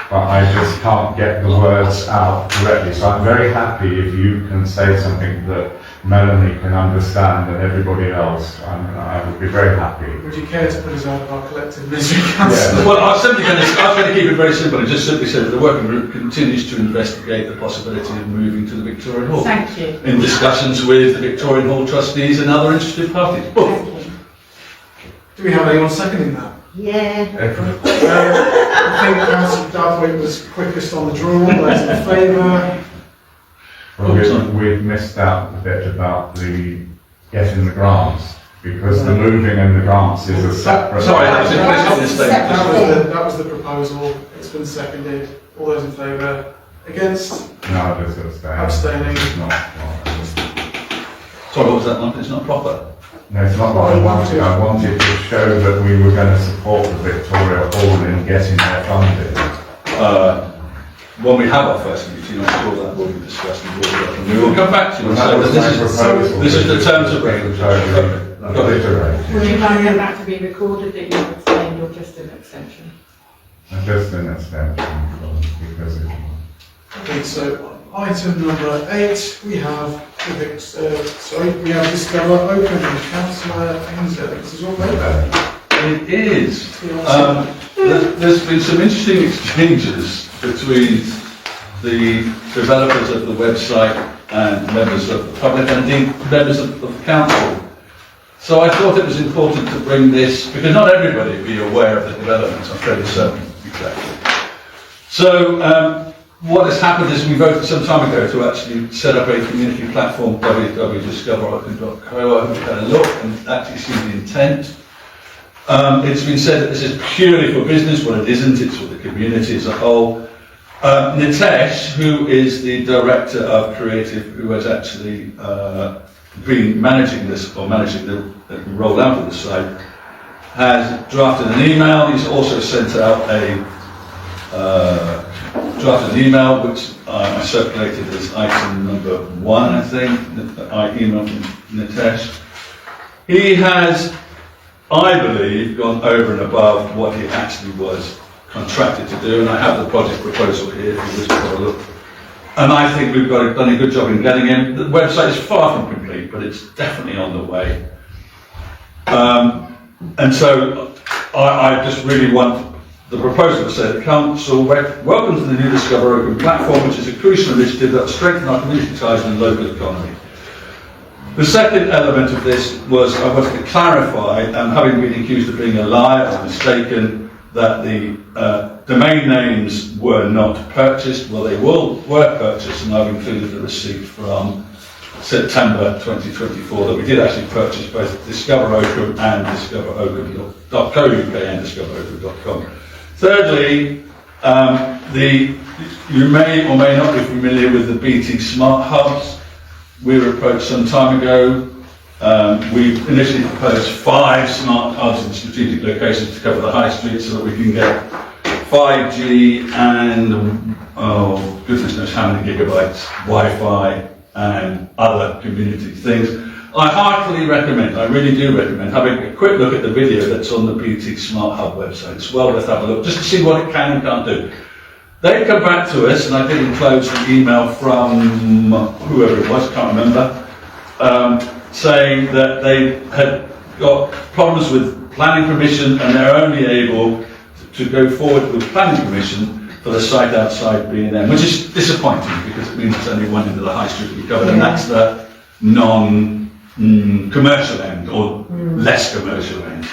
but I just can't get the words out correctly. So I'm very happy if you can say something that Melanie can understand and everybody else. I would be very happy. Would you care to put us out of our collective misery, councillor? Well, I was going to keep it very simple and just simply say that the working group continues to investigate the possibility of moving to the Victorian Hall. Thank you. In discussions with the Victorian Hall trustees and other interested parties. Thank you. Do we have anyone seconding that? Yeah. I think Councillor Dudley was quickest on the draw. Those in favour? Well, we've missed out the bit about the getting the grants, because the moving and the grants is a separate. Sorry, that was implicit in the statement. That was the proposal. It's been seconded. All those in favour? Against? No, there's abstaining. Abstaining. It's not. Sorry, what was that one? It's not proper. No, it's not what I wanted. I wanted to show that we were going to support the Victoria Hall in getting their funding. When we have our first meeting, I'm sure that will be discussed and brought up, and we will come back to you and say that this is the terms of reference. Obliterated. Would you like that to be recorded that you've abstained or just an abstention? Just an abstention because of. Okay, so item number 8, we have we have Discover Oakham. Councillor Ainsley, this is your paper. It is. There's been some interesting exchanges between the developers of the website and members of the public, and indeed members of the council. So I thought it was important to bring this, because not everybody will be aware of the developments, I'm fairly certain, exactly. So what has happened is we voted some time ago to actually set up a community platform, www.discoveroakham.co. I hope you've had a look and actually seen the intent. It's been said that this is purely for business. Well, it isn't. It's for the community as a whole. Nitesh, who is the director of creative, who has actually been managing this, or managing the rollout of the site, has drafted an email. He's also sent out drafted an email which I circulated as item number 1, I think, that I emailed from Nitesh. He has, I believe, gone over and above what he actually was contracted to do, and I have the project proposal here if you wish to have a look. And I think we've done a good job in getting him. The website is far from complete, but it's definitely on the way. And so I just really want the proposal to say the council welcomes the new Discover Oakham platform, which is a crucial initiative that will strengthen our community ties and local economy. The second element of this was I wanted to clarify, having been accused of being a liar or mistaken, that the domain names were not purchased. Well, they were purchased, and I've included the receipt from September 2024 that we did actually purchase both Discover Oakham and discoveroakham.co.uk and discoveroakham.com. Thirdly, you may or may not be familiar with the BT Smart Hubs. We were approached some time ago. We initially proposed 5 smart hubs in strategic locations to cover the high street so that we can get 5G and, goodness knows how many gigabytes, Wi-Fi and other community things. I heartily recommend, I really do recommend, having a quick look at the video that's on the BT Smart Hub website. It's well worth having a look, just to see what it can and can't do. They come back to us, and I did enclose an email from whoever it was, can't remember, saying that they had got problems with planning permission and they're only able to go forward with planning permission for the site outside B&M, which is disappointing because it means it's only one end of the high street we covered, and that's the non-commercial end, or less commercial end.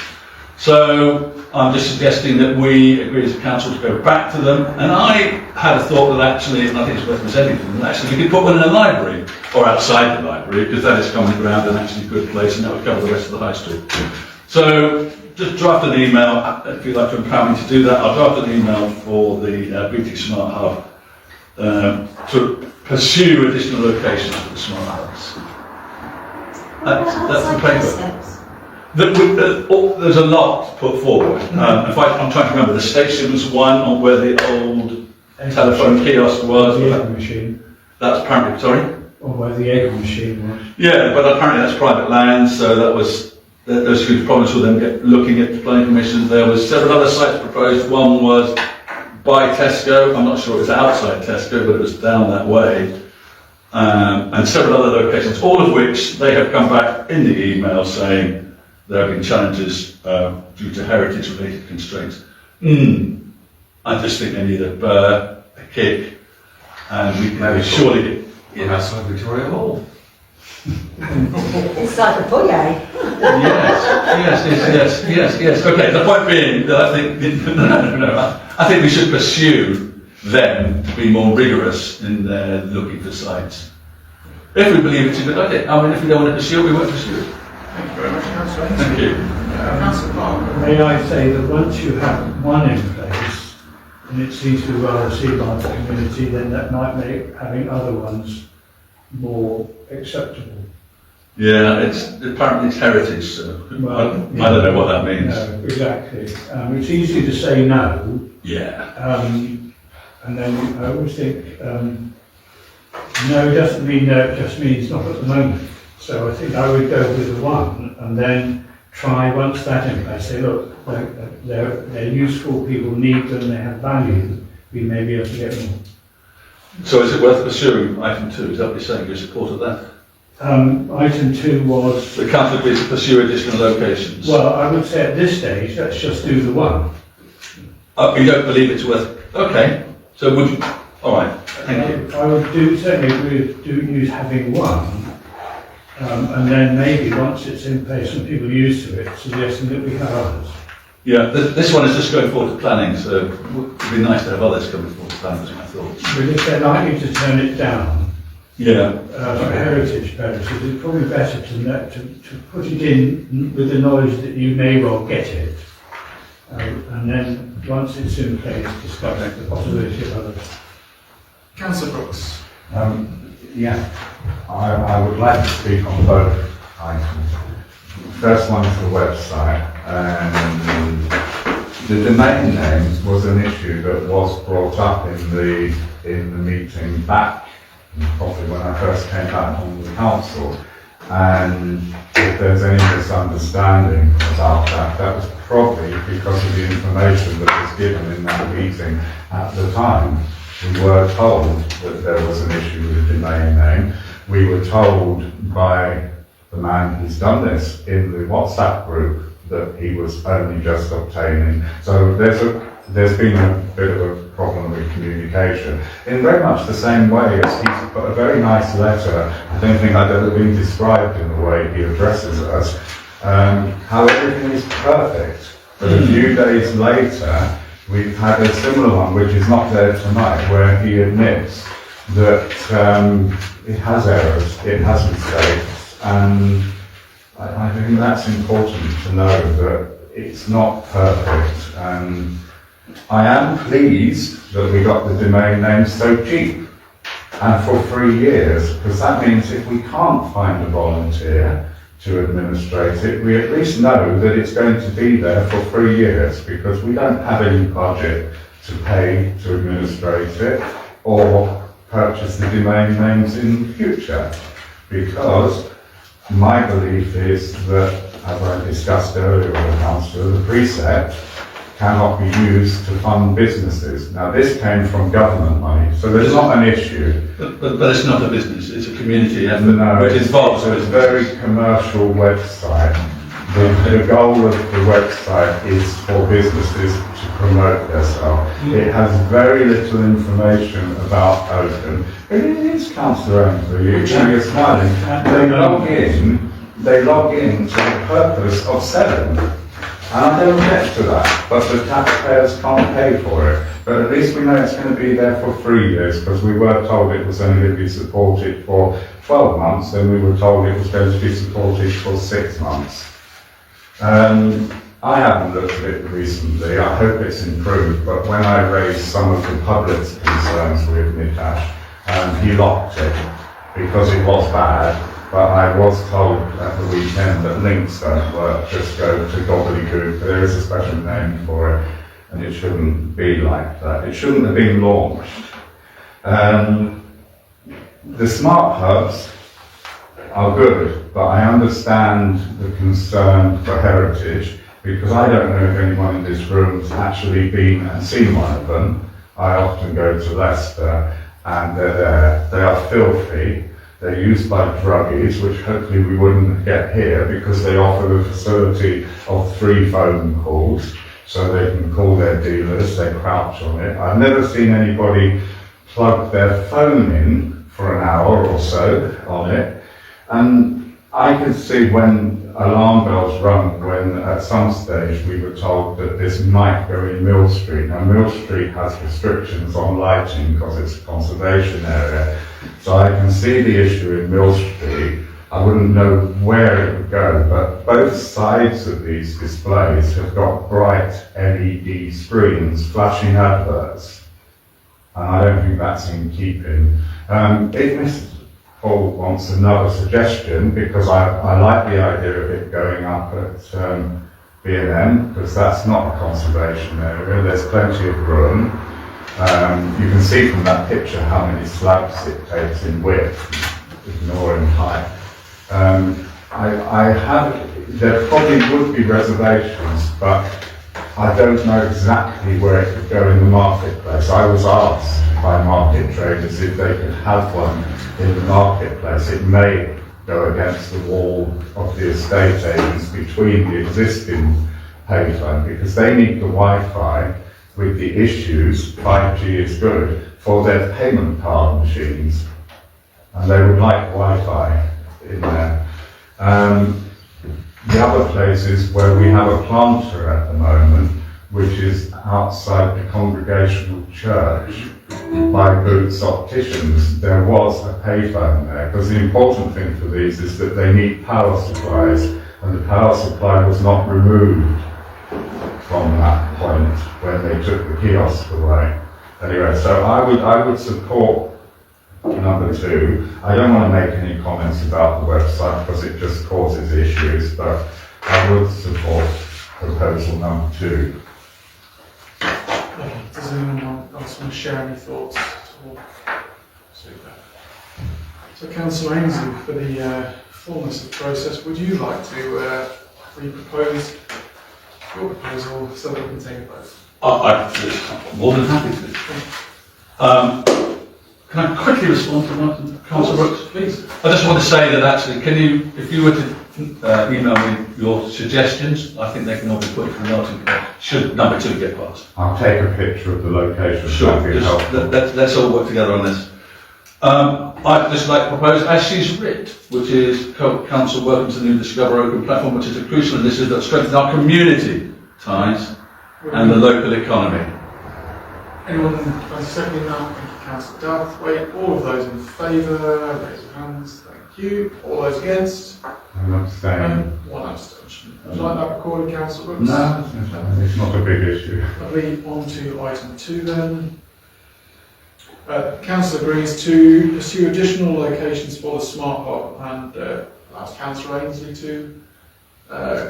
So I'm just suggesting that we agree as a council to go back to them, and I had a thought that actually, and I think it's worth presenting to them, that actually we could put one in a library, or outside the library, because that is common ground and actually a good place, and that would cover the rest of the high street. So just draft an email, if you'd like to empower me to do that, I'll draft an email for the BT Smart Hub to pursue additional locations for the smart hubs. That's the paper. There's a lot put forward. In fact, I'm trying to remember, the station was one on where the old telephone kiosk was. The egg machine. That's apparently, sorry? Or where the egg machine was. Yeah, but apparently that's private land, so those huge problems with them looking at planning permissions. There was several other sites proposed. One was by Tesco. I'm not sure it was outside Tesco, but it was down that way. And several other locations, all of which they have come back in the email saying there have been challenges due to heritage-related constraints. I just think they need a burr, a kick, and we can surely get outside Victoria Hall. It's like a foyer. Yes. Okay, the point being that I think, I think we should pursue them to be more rigorous in their looking for sites. If we believe it's a good idea. I mean, if we don't want to pursue it, we won't pursue it. Thank you very much, Councillor. Thank you. Councillor Parker. May I say that once you have one in place, and it seems to be well received by the community, then that might make having other ones more acceptable. Yeah, apparently it's heritage, so Well, I don't know what that means. No, exactly. It's easy to say no. Yeah. And then I always think, no doesn't mean no, it just means not at the moment. So I think I would go with the one and then try, once that in place, say, look, they're useful, people need them, they have value, we may be able to get more. So is it worth pursuing item 2? Is that what you're saying? You support of that? Item 2 was... The council agrees to pursue additional locations. Well, I would say at this stage, let's just do the one. You don't believe it's worth... Okay. So would you... All right. Thank you. I would certainly agree with having one. And then maybe once it's in place and people are used to it, suggesting that we have others. Yeah, this one is just going forward to planning, so it would be nice to have others coming forward to time was my thoughts. But if they're likely to turn it down, Yeah. for heritage purposes, it's probably better to put it in with the knowledge that you may well get it. And then, once it's in place, discuss the possibility of other. Councillor Brooks. Yeah, I would like to speak on both items. First one is the website, and the domain names was an issue that was brought up in the meeting back, probably when I first came back on the council. And if there's any misunderstanding about that, that was probably because of the information that was given in that meeting at the time. We were told that there was an issue with the domain name. We were told by the man who's done this in the WhatsApp group that he was only just obtaining. So there's been a bit of a problem with communication. In very much the same way as he's got a very nice letter, I don't think I've ever been described in the way he addresses us, how everything is perfect. But a few days later, we've had a similar one, which is not there tonight, where he admits that it has errors, it has mistakes, and I think that's important to know that it's not perfect. And I am pleased that we got the domain name so cheap and for 3 years, because that means if we can't find a volunteer to administrate it, we at least know that it's going to be there for 3 years, because we don't have any budget to pay to administrate it or purchase the domain names in the future. Because my belief is that, as I discussed earlier with the councillor, the precept cannot be used to fund businesses. Now, this came from government money, so there's not an issue. But it's not a business, it's a community effort, No, which involves it's a business. very commercial website. The goal of the website is for businesses to promote themselves. It has very little information about Oakham. It is Councillor Andrew, you're smiling. They log in to the purpose of selling. And I don't object to that, but the taxpayers can't pay for it. But at least we know it's going to be there for 3 years, because we were told it was only going to be supported for 12 months, then we were told it was going to be supported for 6 months. I haven't looked at it recently, I hope it's improved, but when I raised some of the public's concerns with Nitash, he locked it because it was bad. But I was told at the weekend that links don't work, just go to gobbledygook. There is a special name for it, and it shouldn't be like that. It shouldn't have been launched. The smart hubs are good, but I understand the concern for heritage, because I don't know if anyone in this room has actually been and seen one of them. I often go to Leicester, and they're there. They are filthy. They're used by druggies, which hopefully we wouldn't get here, because they offer the facility of 3 phone calls, so they can call their dealers, they crouch on it. I've never seen anybody plug their phone in for an hour or so on it. And I could see when alarm bells rung, when at some stage we were told that this might go in Mill Street. Now, Mill Street has restrictions on lighting because it's a conservation area. So I can see the issue in Mill Street. I wouldn't know where it would go, but both sides of these displays have got bright LED screens flashing adverts. And I don't think that's in keeping. If Mr. Paul wants another suggestion, because I like the idea of it going up at B&M, because that's not a conservation area, there's plenty of room. You can see from that picture how many slabs it takes in width, ignoring height. There probably would be reservations, but I don't know exactly where it could go in the marketplace. I was asked by market traders if they could have one in the marketplace. It may go against the wall of the estate agents between the existing payphone, because they need the Wi-Fi with the issues. 5G is good for their payment card machines, and they would like Wi-Fi in there. The other places where we have a planter at the moment, which is outside the Congregational Church by Boots Opticians. There was a payphone there, because the important thing for these is that they need power supplies, and the power supply was not removed from that point when they took the kiosk away. Anyway, so I would support number 2. I don't want to make any comments about the website because it just causes issues, but I would support proposal number 2. Does anyone else want to share any thoughts at all? Super. So Councillor Ainsley, for the fullness of the process, would you like to re-propose your proposal so that we can take a vote? I'm more than happy to. Can I quickly respond to Martin, Councillor Brooks? Please. I just want to say that actually, if you were to email me your suggestions, I think they can all be put into the noting should number 2 get passed. I'll take a picture of the location. Sure, That'd be helpful. let's all work together on this. I'd just like to propose, as she's writ, which is Council welcome to the new Discover Oakham platform, which is a crucial initiative that strengthens our community ties and the local economy. Anyone fancy seconding that? Thank you, Councillor Darthwaite. All of those in favour, raise your hands. Thank you. All those against? I'm abstaining. One abstention. Would you like that recorded, Councillor Brooks? No, it's not a big issue. Lovely. On to item 2 then. Council agrees to pursue additional locations for the smart hub and ask Councillor Ainsley to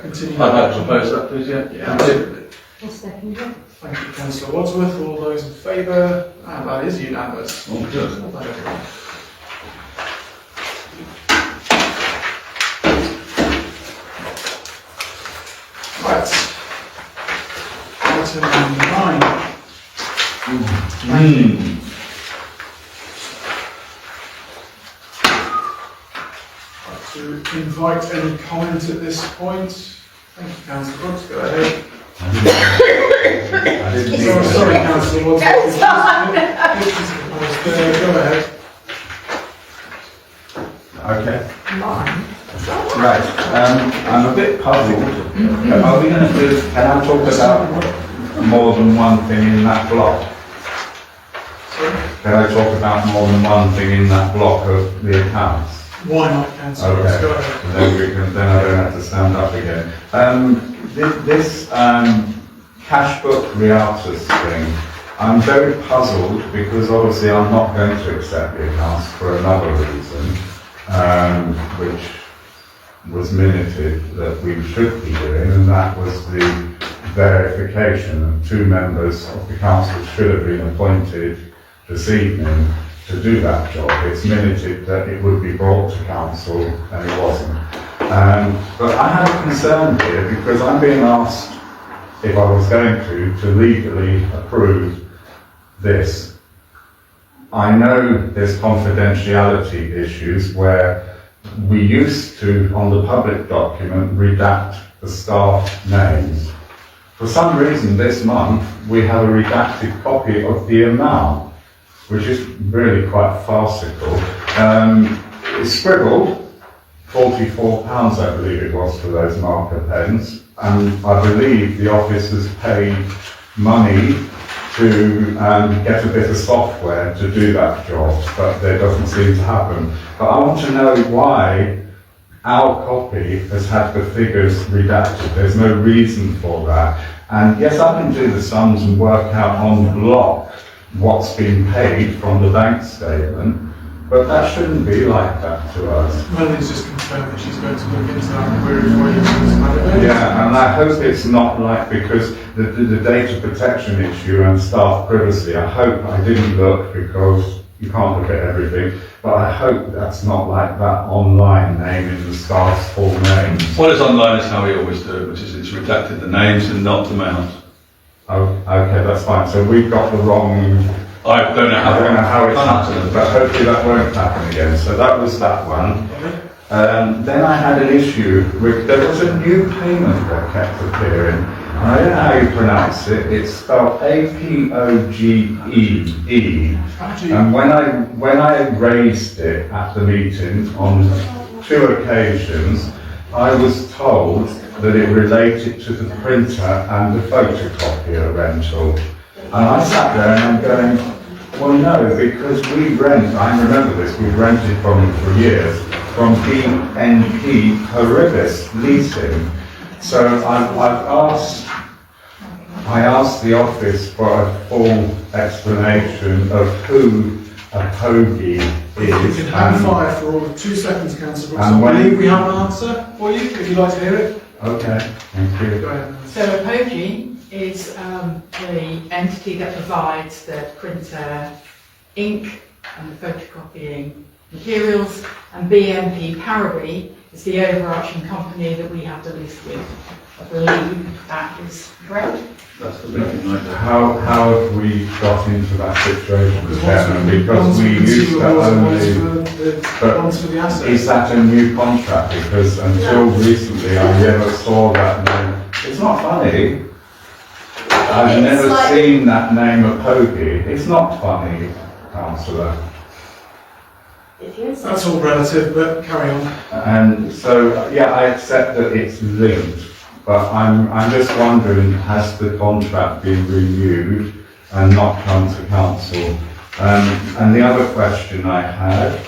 continue. I'd like to propose that, please, yeah? Yeah, absolutely. I'll second it. Thank you, Councillor Wadsworth. All those in favour? And that is unanimous. All good. Well done, everyone. Right. Item number 9. Like to invite any comment at this point. Thank you, Councillor Brooks. Go ahead. I didn't need Sorry, to- Councillor Wadsworth. Go ahead. Okay. Mine. Right, I'm a bit puzzled. Are we going to do, can I talk about more than one thing in that block? Sorry? Can I talk about more than one thing in that block of the accounts? Why not, Councillor Brooks? Okay. Go ahead. And then I don't have to stand up again. This cash book realtors thing, I'm very puzzled because obviously I'm not going to accept the accounts for another reason, which was minuted that we should be doing, and that was the verification. And 2 members of the council should have been appointed this evening to do that job. It's minuted that it would be brought to council, and it wasn't. But I have a concern here because I'm being asked, if I was going to legally approve this. I know there's confidentiality issues where we used to, on the public document, redact the staff names. For some reason this month, we have a redacted copy of the amount, which is really quite farcical. It's scribbled, £44 I believe it was for those marker pens, and I believe the office has paid money to get a bit of software to do that job, but there doesn't seem to happen. But I want to know why our copy has had the figures redacted. There's no reason for that. And yes, I can do the sums and work out on block what's been paid from the bank statement, but that shouldn't be like that to us. Melanie's just confirmed that she's going to look into that query for you. She's had it. Yeah, and I hope it's not like, because the data protection issue and staff privacy, I hope I didn't look because you can't look at everything, but I hope that's not like that online naming the staff's full names. What is online is how we always do it, which is it's redacted the names and not the amount. Oh, okay, that's fine. So we've got the wrong. I don't know how it's happened, but hopefully that won't happen again. So that was that one. Then I had an issue with, there was a new payment that kept appearing. And I don't know how you pronounce it. It's spelled APOGEE. And when I raised it at the meeting on 2 occasions, I was told that it related to the printer and the photocopier rental. And I sat there and I'm going, well, no, because we rent, I remember this, we've rented from them for years, from BNP Paribas Leasing. So I asked the office for a full explanation of who a Pogie You is. can hang fire for all of 2 seconds, Councillor Brooks. And I when- believe we have an answer for you, if you'd like to hear it. Okay, thank you. Go ahead. So a POGI is the entity that provides the printer, ink and the photocopying materials, and BNP Paribas is the overarching company that we have the lease with. I believe that is correct. That's the big nightmare. How have we got into that situation, Because Chairman? one's Because for we used to consumables and one's only, for the, but one's for the assets. is that a new contract? Because until recently I never saw that name. It's not funny. I've It's never like- seen that name of Pogie. It's not funny, Councillor. If you insist. That's all relative, but carry on. And so, yeah, I accept that it's linked, but I'm just wondering, has the contract been renewed and not come to council? And the other question I had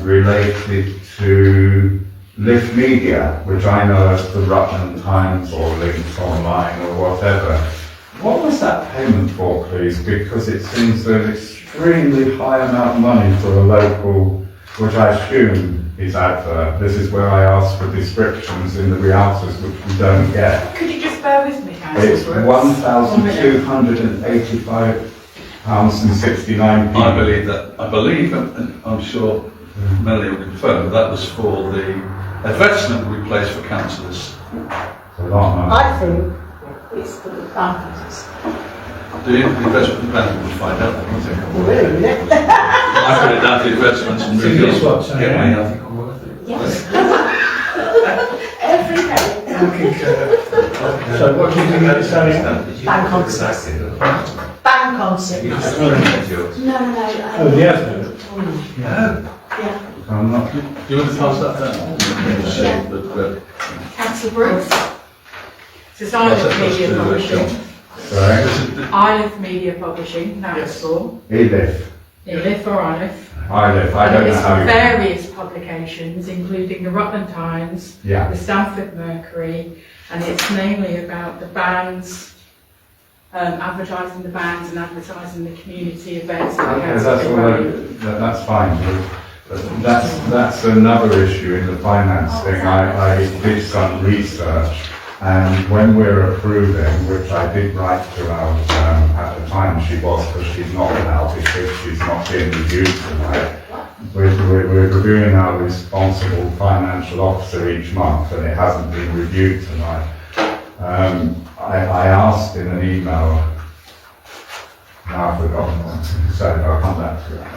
related to Lift Media, which I know as the Rutland Times or Links Online or whatever. What was that payment for, please? Because it seems an extremely high amount of money for a local, which I assume is advert. This is where I ask for descriptions in the Rialtas, which we don't get. Could you just bear with me, It's Councillor? £1,285.69. I believe, and I'm sure Melanie will confirm, that was for the advertisement we placed for councillors. It's a lot of money. I think it's for the banquets. Do you? The investment planning will find out. won't they? Really, isn't it? I put it down to investments and So guess what, get money, I think I'm worth it. Yes. Every day. I concur. So what do you think it's selling at? Bank concerts. Bank concerts. No. Oh, the advert? Yeah. I'm not, Do you want to pass that down? Yeah. Councillor Brooks? This is Isle Media Publishing. sorry, Isle Media Publishing, that was for. Elif. Elif or Isle. I don't And know it's how for you. various publications, including the Rutland Times, Yeah, the Stamford Mercury, and it's mainly about the bands, advertising the bands and advertising the community events. that we okay, have that's in all, Rutland. that's fine. But that's another issue in the finance thing. I did some research, and when we're approving, which I did write to our, at the time she was, because she's not now, because she's not being reviewed tonight. We're reviewing our responsible financial officer each month, and it hasn't been reviewed tonight. I asked in an email, now I've forgotten what to say, but I'll come back to it.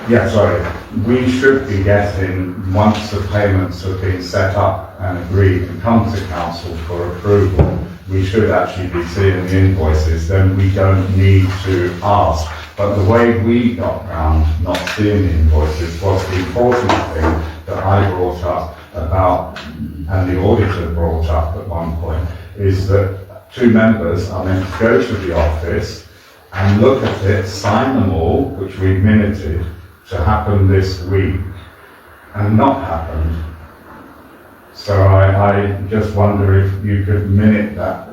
Yeah, sorry. We should be getting, once the payments have been set up and agreed and come to council for approval, we should actually be seeing the invoices, then we don't need to ask. But the way we got round not seeing the invoices was the important thing that I brought up about, and the auditor brought up at one point, is that 2 members are meant to go to the office and look at it, sign them all, which we've minuted, to happen this week, and not happened. So I just wonder if you could minute that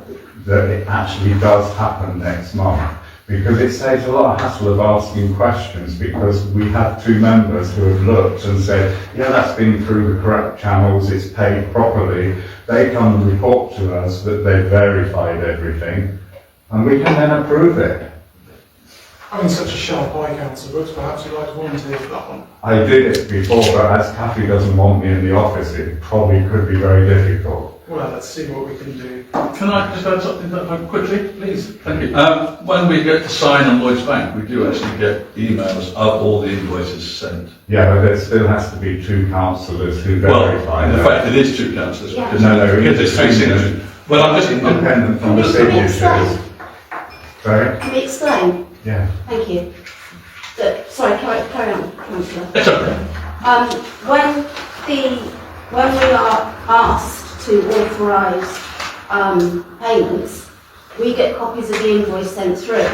it actually does happen next month. Because it saves a lot of hassle of asking questions, because we have 2 members who have looked and said, yeah, that's been through the correct channels, it's paid properly. They come and report to us that they've verified everything, and we can then approve it. Having such a sharp eye, Councillor Brooks, perhaps you'd like to volunteer for that one. I did it before, but as Kathy doesn't want me in the office, it probably could be very difficult. Well, let's see what we can do. Can I just add something quickly, please? Thank you. When we get to sign on Lloyds Bank, we do actually get emails of all the invoices sent. Yeah, but there still has to be 2 councillors who Well, verify in that. fact, it is 2 councillors. Yeah. because- No, because it's 3 signatures. Well, I'm just, Independent from the Can we signatures. explain? Sorry? Can we explain? Yeah. Thank you. Sorry, carry on, Councillor. it's okay. When we are asked to authorise payments, we get copies of the invoice sent through.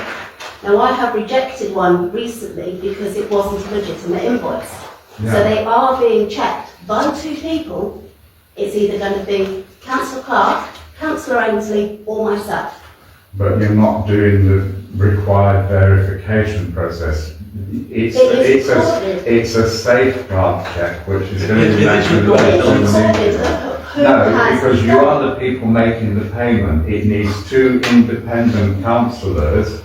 Now, I have rejected one recently because it wasn't a legitimate invoice. Yeah. So they are being checked by two people. It's either going to be Councillor Clark, Councillor Ainsley, or myself. But you're not doing the required verification process. It's a safeguard check, which is going to be mentioned later on the meeting. No, because you are the people making the payment. It needs two independent councillors.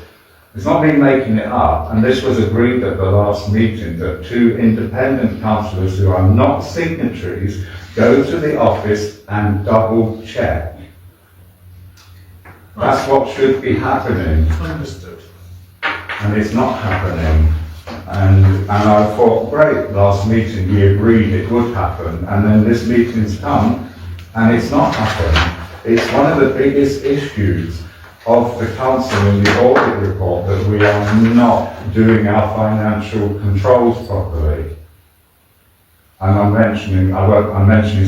It's not me making it up, and this was agreed at the last meeting, that two independent councillors who are not signatories go to the office and double check. That's what should be happening. Understood. And it's not happening. And I thought, great, last meeting we agreed it would happen, and then this meeting's come and it's not happened. It's one of the biggest issues of the council in the audit report, that we are not doing our financial controls properly. And I'm mentioning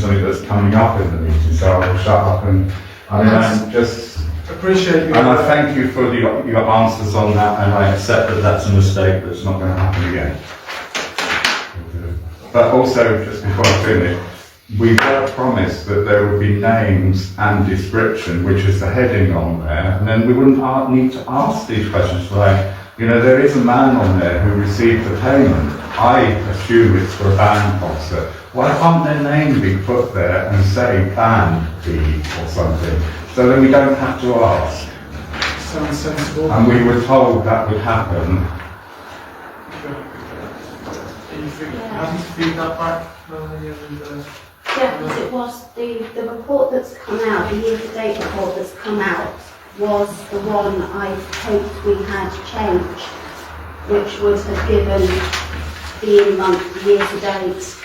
something that's coming up in the meeting, so I will shut up and, I'm just, Appreciate you. and I thank you for your answers on that, and I accept that that's a mistake that's not going to happen again. But also, just before I finish, we were promised that there would be names and description, which is the heading on there, and then we wouldn't need to ask these questions like, there is a man on there who received the payment. I assume it's for a band concert. Why can't their name be put there and say band fee or something? So then we don't have to ask. Sounds sensible. And we were told that would happen. Are you happy to feed that back? Yeah, because it was the report that's come out, the year-to-date report that's come out, was the one I hoped we had changed, which would have given the in-month, the year-to-date,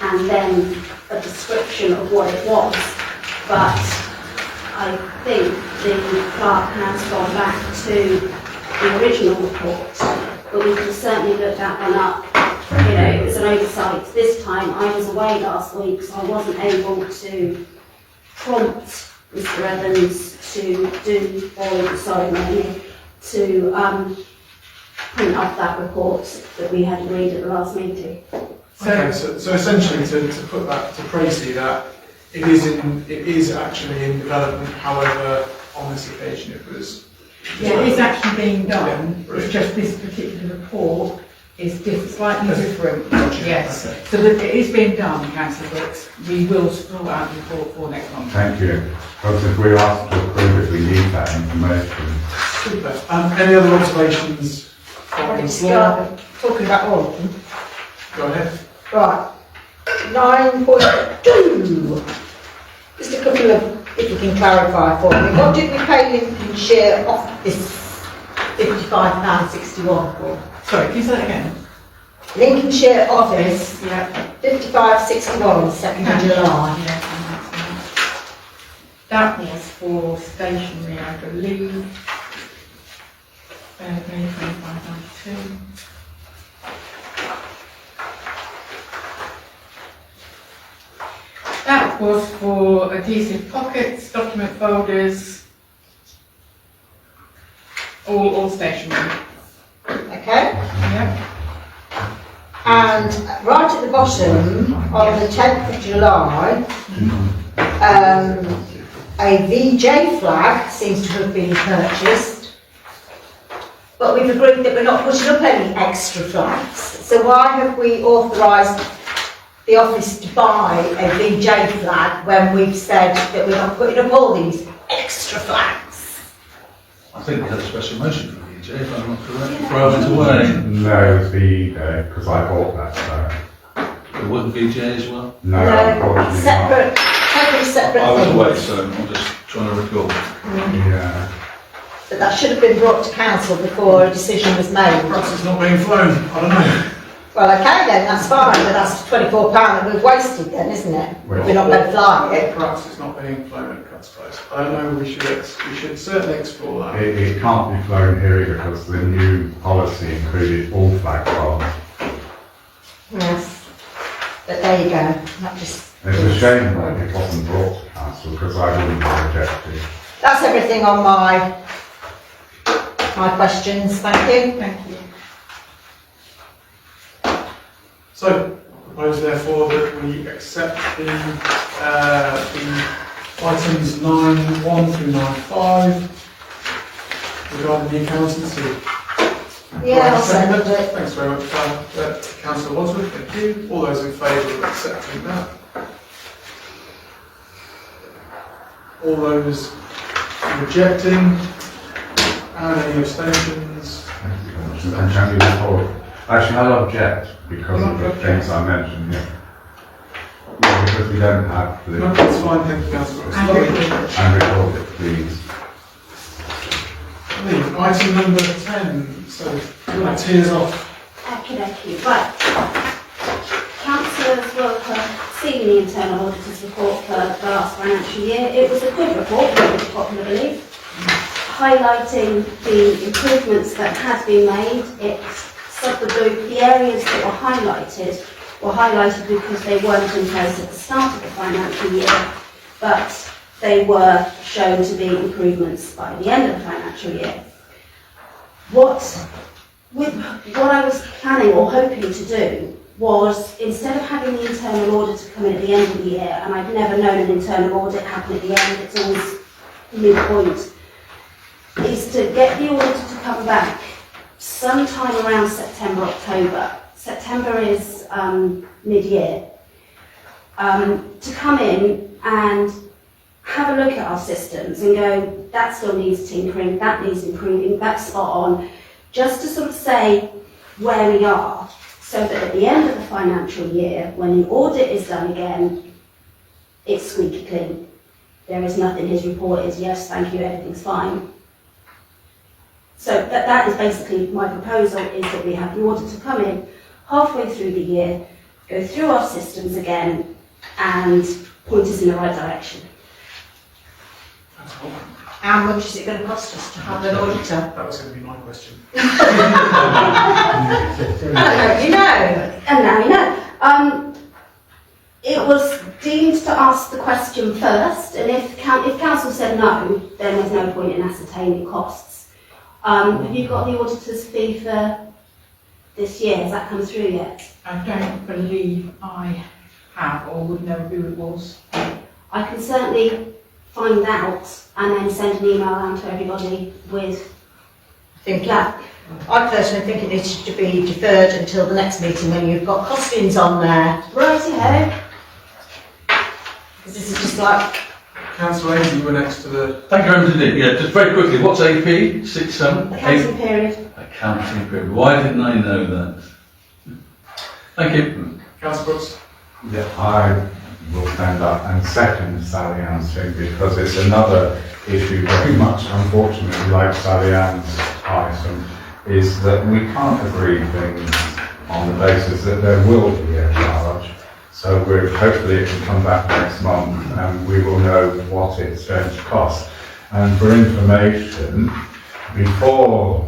and then a description of what it was. But I think the clerk has gone back to the original report, but we can certainly look that one up. It was an oversight. This time I was away last week, so I wasn't able to prompt Mr. Evans to do, or sorry, Melanie, to print off that report that we had agreed at the last meeting. Okay, so essentially to put that to Tracy, that it is actually in development. However, on this occasion it was. Yeah, it is actually being done. Yeah, It's just this particular report is slightly different. Gotcha, Yes. okay. So that it is being done, Councillor Brooks. We will sort out the report for next month. Thank you. Because if we're asked to approve it, we need that information. Super. Any other observations from the floor? Talking about all of them. Go ahead. Right, 9.2. Just a couple of, if you can clarify for me, what did we pay Lincolnshire off this £55.61 for? Sorry, can you say that again? Lincolnshire office, Yeah. £55.61, 2nd of July. Yeah, that was for stationery, I believe. 25.92. That was for adhesive pockets, document folders, all stationery. Okay, Yep. and right at the bottom, on the 10th of July, a VJ flag seems to have been purchased, but we've agreed that we're not putting up any extra flags. So why have we authorised the office to buy a VJ flag when we've said that we're not putting up all these extra flags? I think we had a special motion for VJ, if I'm not correct, throw it away. No, it was because I bought that phone. It wasn't VJ as well? No, unfortunately separate, totally separate I was things. away, so I'm just trying to recall. not. Yeah. But that should have been brought to council before a decision was made. Perhaps it's not being flown. I don't know. Well, okay then, that's fine, but that's £24 that we've wasted then, isn't it? Well- We're not going to fly it. Perhaps it's not being flown at Cuts Close. I don't know. We should certainly explore that. It can't be flown here because the new policy included all flag poles. Yes. But there you go, that just... It's a shame that it wasn't brought to council because I wouldn't have objected. That's everything on my questions, thank you. Thank you. So, I propose therefore that we accept the items 9.1 through 9.5 regarding the accountancy. Yeah, I'll second it. Thanks very much, Councillor Wadsworth, thank you. All those in favour of accepting that? All those rejecting? And any abstentions? And can we report? Actually, I'll object because of the things I mentioned here. Yeah, because we don't have the... No, that's fine, thank you, Councillor. And record. And record it, please. Item number 10, so tears off. Okay, right. Councillors will have seen the internal auditor's report for the last financial year. It was a good report, very popular belief, highlighting the improvements that had been made. The areas that were highlighted because they weren't in place at the start of the financial year, but they were shown to be improvements by the end of the financial year. What I was planning or hoping to do was, instead of having the internal auditor come in at the end of the year, and I've never known an internal audit happen at the end, it's always midpoint, is to get the auditor to come back sometime around September, October. September is mid-year. To come in and have a look at our systems and go, that still needs tinkering, that needs improving, that's spot on, just to sort of say where we are, so that at the end of the financial year, when the audit is done again, it's squeaky clean. There is nothing, his report is, yes, thank you, everything's fine. So that is basically my proposal, is that we have the auditor come in halfway through the year, go through our systems again, and point us in the right direction. How much is it going to cost us to have an auditor? That was going to be my question. You know. And now you know. It was deemed to ask the question first, and if council said no, then there's no point in ascertaining costs. Have you got the auditor's fee for this year? Has that come through yet? I don't believe I have or would know who it was. I can certainly find out and then send an email around to everybody with that. I personally think it needs to be deferred until the next meeting when you've got costings on there. Righty-ho. Because this is just like... Councillor Ainsley, you were next to the... Thank you very much indeed. Yeah, just very quickly, what's AP? 6-7? Accounting period. Accounting period. Why didn't I know that? Thank you. Councillor Brooks. Yeah, I will stand up and second Sally Ann's thing because it's another issue very much, unfortunately, like Sally Ann's item, is that we can't agree things on the basis that there will be a charge. So hopefully it can come back next month and we will know what it's going to cost. And for information, before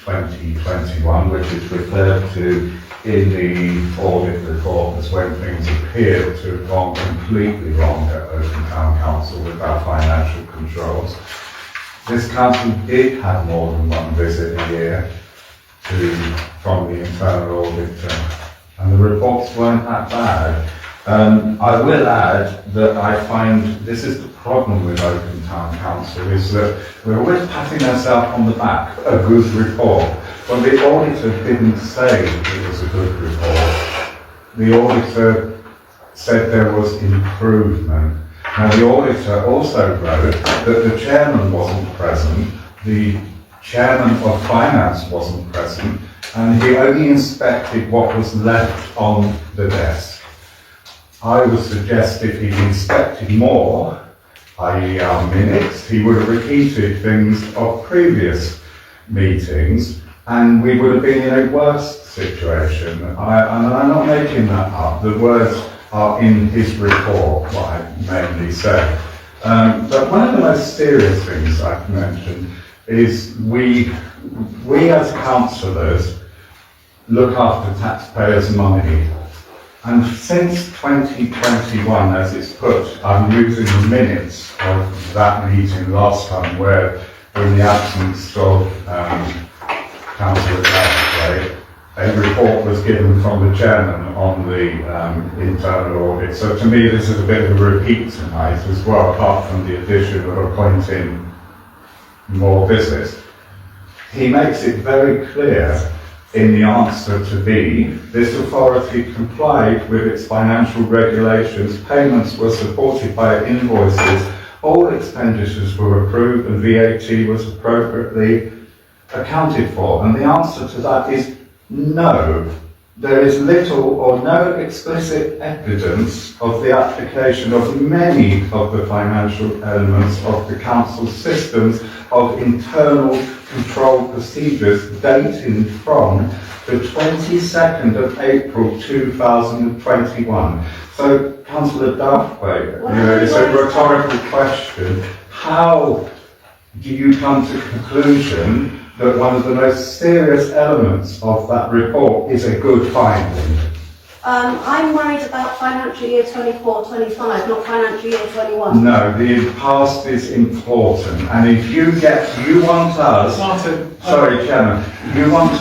2021, which is referred to in the audit report as when things appeared to have gone completely wrong at Oakham Town Council with our financial controls, this council did have more than one visit a year from the internal auditor, and the reports weren't that bad. I will add that I find this is the problem with Oakham Town Council, is that we're always patting ourselves on the back, a good report. But the auditor didn't say it was a good report. The auditor said there was improvement. Now the auditor also wrote that the chairman wasn't present, the chairman of finance wasn't present, and he only inspected what was left on the desk. I would suggest if he'd inspected more, i.e. our minutes, he would have repeated things of previous meetings, and we would have been in a worse situation. And I'm not making that up. The words are in his report, what I mainly said. But one of the most serious things I've mentioned is we as councillors look after taxpayers' money. And since 2021, as it's put, I'm using the minutes of that meeting last time where, in the absence of Councillor Galloway, a report was given from the chairman on the internal audit. So to me, this is a bit of a repeat tonight as well, apart from the addition of appointing more business. He makes it very clear in the answer to B, this authority complied with its financial regulations, payments were supported by invoices, all expenditures were approved and VAT was appropriately accounted for. And the answer to that is no. There is little or no explicit evidence of the application of many of the financial elements of the council systems of internal control procedures dating from the 22nd of April 2021. So, Councillor Duffway, it's a rhetorical question. How do you come to the conclusion that one of the most serious elements of that report is a good finding? I'm worried about financial year 24-25, not financial year 21. No, the past is important, and if you want us, Martin. sorry, Chairman, you want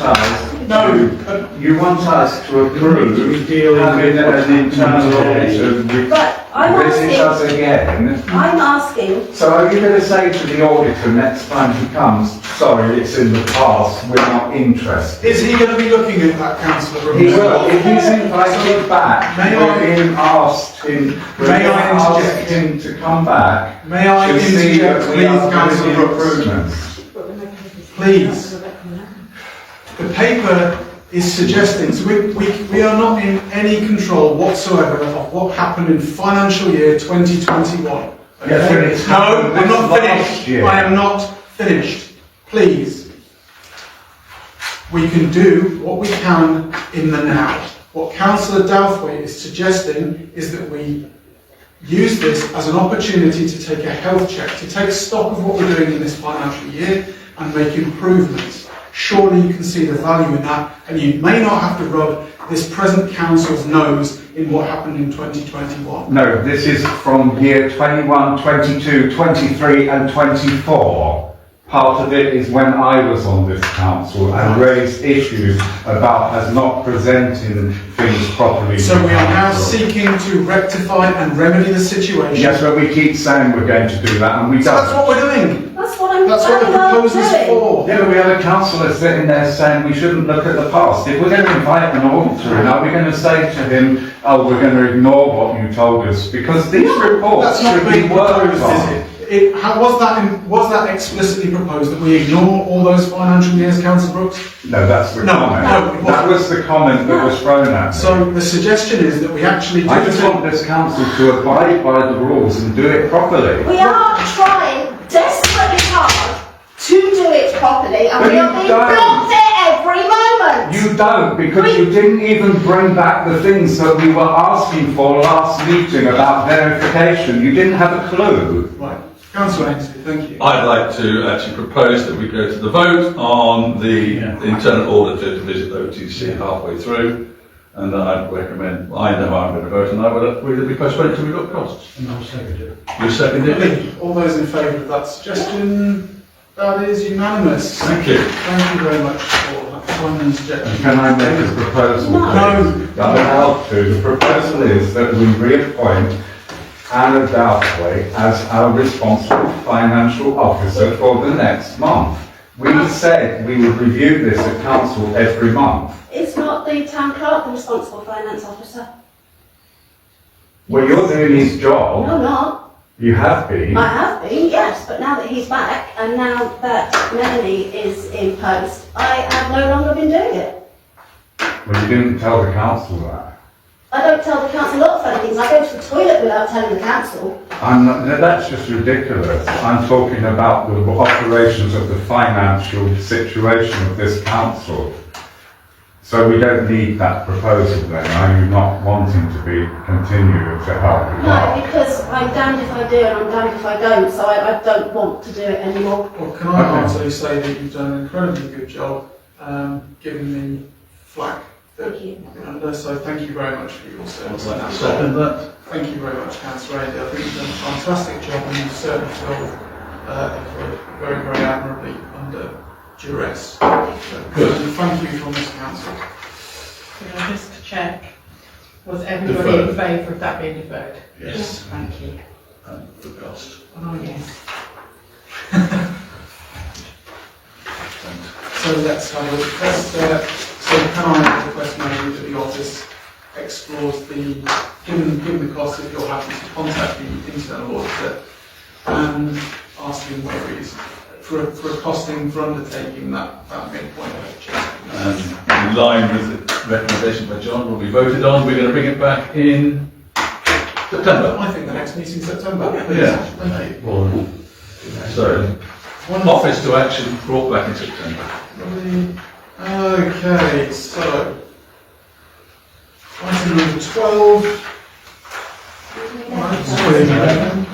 us to approve having an internal auditor But I'm visit us asking, again. I'm asking, So are you going to say to the auditor next time he comes, sorry, it's in the past, we're not interested? Is he going to be looking at that, Councillor? He will. If he's invited back, May I- we're being asked him to come back. May I to see interject, that we please, are Councillor making Brooks? improvements. Please. The paper is suggesting, so we are not in any control whatsoever of what happened in financial year 2021. Okay? Yes, but it's No, happened I'm not this finished. last year. I am not finished. Please. We can do what we can in the now. What Councillor Douthwaite is suggesting is that we use this as an opportunity to take a health check, to take stock of what we're doing in this financial year and make improvements. Surely you can see the value in that, and you may not have to rub this present council's nose in what happened in 2021. No, this is from year 21, 22, 23 and 24. Part of it is when I was on this council and raised issues about us not presenting things properly. So to we are now council. seeking to rectify and remedy the situation. Yes, but we keep saying we're going to do that and we So that's don't. what we're doing. that's what I'm That's what the planning on proposal's doing. for. Yeah, but we had a councillor sitting there saying we shouldn't look at the past. If we're going to invite an auditor in, are we going to say to him, oh, we're going to ignore what you told us? Because these reports That's not should be being worked proposed, on. is it? Was that explicitly proposed that we ignore all those financial years, Councillor Brooks? No, that's the No, comment. no, it wasn't. That was the comment that was thrown at me. So the suggestion is that we actually do I just want this council to abide by the rules and do it properly. We are trying desperately hard to do it properly, and But we you are being don't. blocked at every moment. You don't, because you didn't even bring back the things that we were asking for last meeting about verification. You didn't have a clue. Right. Councillor Ainsley, thank you. I'd like to actually propose that we go to the vote on the internal auditor to visit OTC halfway through, and that I'd recommend, I know I'm going to vote, and I would really be postponed until we've got costs. And I'll second it. You second it? Lee, all those in favour of that suggestion? That is unanimous. Thank you. Thank you very much for that one interjection. Can I make a proposal? No. please? I'm allowed to. The proposal is that we reappoint Anna Douthwaite as our responsible financial officer for the next month. We said we would review this at council every month. It's not the town clerk, the responsible finance officer. Well, you're doing his job. No, not. You have been. I have been, yes, but now that he's back, and now that Melanie is in post, I have no longer been doing it. Well, you didn't tell the council that. I don't tell the council a lot of funny things. I go to the toilet without telling the council. That's just ridiculous. I'm talking about the operations of the financial situation of this council. So we don't need that proposal then. Are you not wanting to continue to help? No, because I'm damned if I do and I'm damned if I don't, so I don't want to do it anymore. Well, can I heartily say that you've done an incredibly good job giving me flack Thank you. And so thank you very much for your service. I'd like to second that. Thank you very much, Councillor Andy. I think you've done a fantastic job and you've certainly filled very, very admirably under duress. Good. And thank you from this council. Can I just check, was everybody in favour of that being deferred? Yes. Thank you. And the cost. Oh, yes. So let's have a look. So can I request maybe that the office explores given the cost, if you're happy to contact the internal auditor and ask him where he is for a costing for undertaking that midpoint check. In line with the recommendation by John, will be voted on. We're going to bring it back in September. I think the next meeting is September. Yeah. Thank you. Well, So, office to action brought back in September. Okay, so item number 12. Sorry,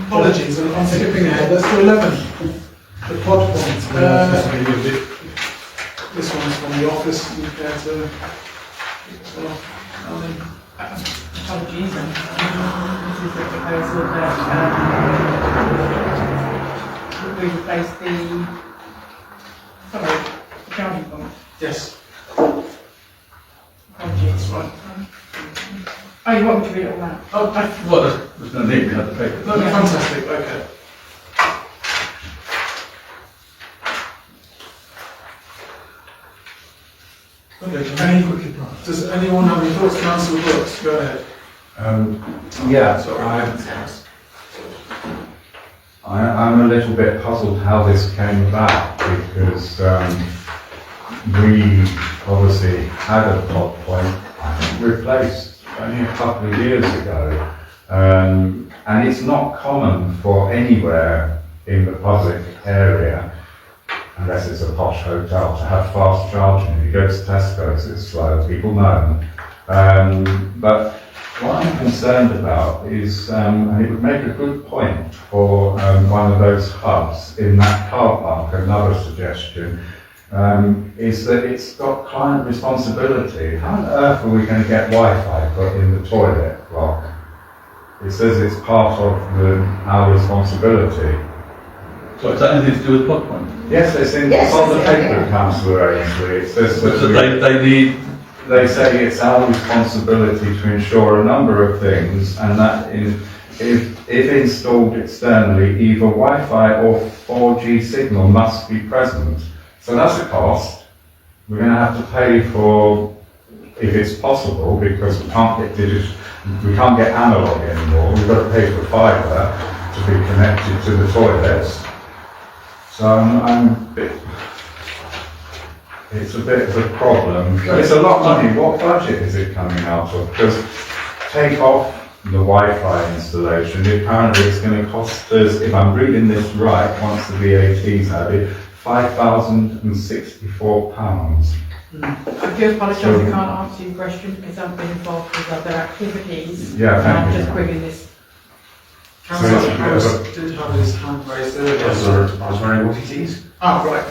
apologies, I'm skipping ahead. Let's do 11. The pod point. This one's from the office. You care to? Apologies, and this is the proposal that we replace the charging point. Yes. Apologies. Right. Oh, you want me to read it all out? Oh, Well, there's no need, we had the paper. no, fantastic. Okay. Okay. Does anyone have any thoughts, Councillor Brooks? Go ahead. Yeah, Sorry. I'm a little bit puzzled how this came about because we obviously had a plot point replaced only a couple of years ago, and it's not common for anywhere in the public area, unless it's a posh hotel, to have fast charging. If you go to Tesco's, it's slow, people know. But what I'm concerned about is, and it would make a good point for one of those hubs in that car park, another suggestion, is that it's got client responsibility. How on earth are we going to get Wi-Fi put in the toilet block? It says it's part of our responsibility. So is that anything to do with plot point? Yes, it's in Yes, on the it's in paper, there. Councillor Ainsley. It says that So they need, they say it's our responsibility to ensure a number of things, and that if installed externally, either Wi-Fi or 4G signal must be present. So that's a cost. We're going to have to pay for, if it's possible, because we can't get digital, we can't get analog anymore. We've got to pay for fibre to be connected to the toilets. So it's a bit of a problem. It's a lot of money. What budget is it coming out of? Because take off the Wi-Fi installation, apparently it's going to cost us, if I'm reading this right, once the VAT's added, £5,064. I do apologise, I can't answer your question because I've been involved with other activities. Yeah, And thank I'm you. just bringing this. Councillor Harris did have his hand raised earlier. I was wondering what it is. Ah, right.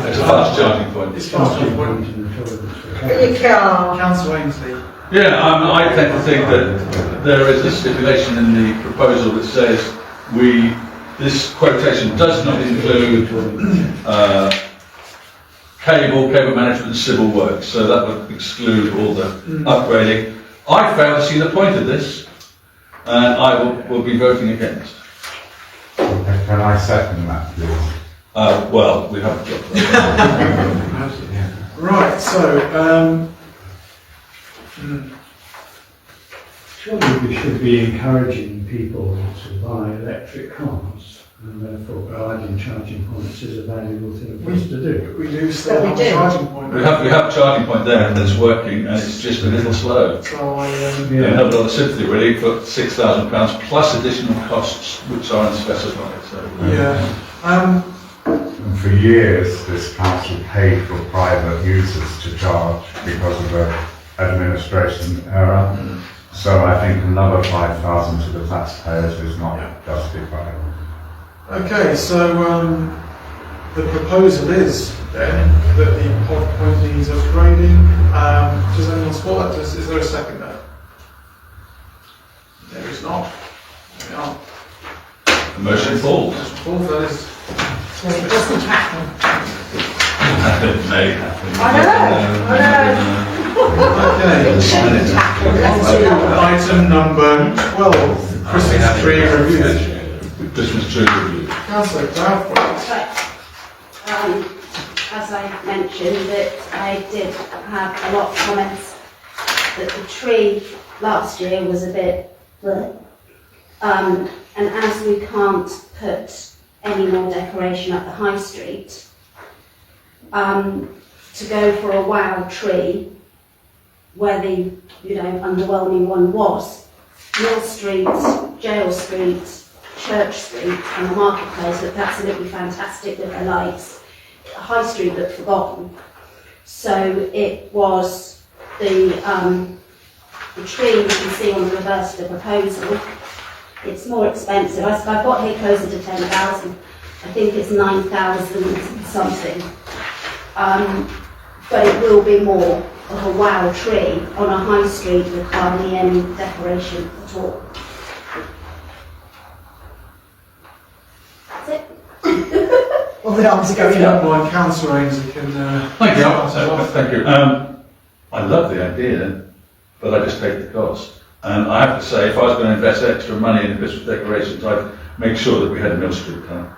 it's a fast charging point. It's fast charging point. You can't. Councillor Ainsley. Yeah, I tend to think that there is a stipulation in the proposal that says this quotation does not include cable management and civil works, so that would exclude all the upgrading. I fail to see the point of this, and I will be voting against. Okay, can I second that, please? Well, we haven't got that. Right, so, Surely we should be encouraging people to buy electric cars, and therefore providing charging points is a valuable thing for us to do. we do still But we have a do. charging point. We have a charging point there that's working, and it's just a little slow. So I, We have a lot of sympathy really for £6,000 plus additional costs which aren't specified. So yeah. And for years, this council paid for private users to charge because of an administration error. So I think another 5,000 to the taxpayers is not justified. Okay, so, the proposal is then that the pod point needs upgrading. Does anyone support that? Is there a second there? There is not. There we are. The motion falls. Motion falls, that is. So it doesn't happen. It may happen. I Okay. It shouldn't happen, let's do that. Item number 12, Christmas tree review. Christmas tree review. Councillor Cloud, please. Right. As I mentioned, that I did have a lot of comments that the tree last year was a bit, and as we can't put any more decoration up the high street, to go for a wow tree, where the, underwhelming one was, Mill Street, Jail Street, Church Street and the marketplace looked absolutely fantastic with the lights. High Street looked forgotten. So it was the tree you can see on the reverse of the proposal. It's more expensive. I've got here closer to 10,000. I think it's 9,000 something. But it will be more of a wow tree on a high street with hardly any decoration at all. That's it. All the arms are If going you don't up. mind, Councillor Ainsley can... Thank you. Thank you. I love the idea, but I just take the cost. And I have to say, if I was going to invest extra money in Christmas decorations, I'd make sure that we had a Mill Street car.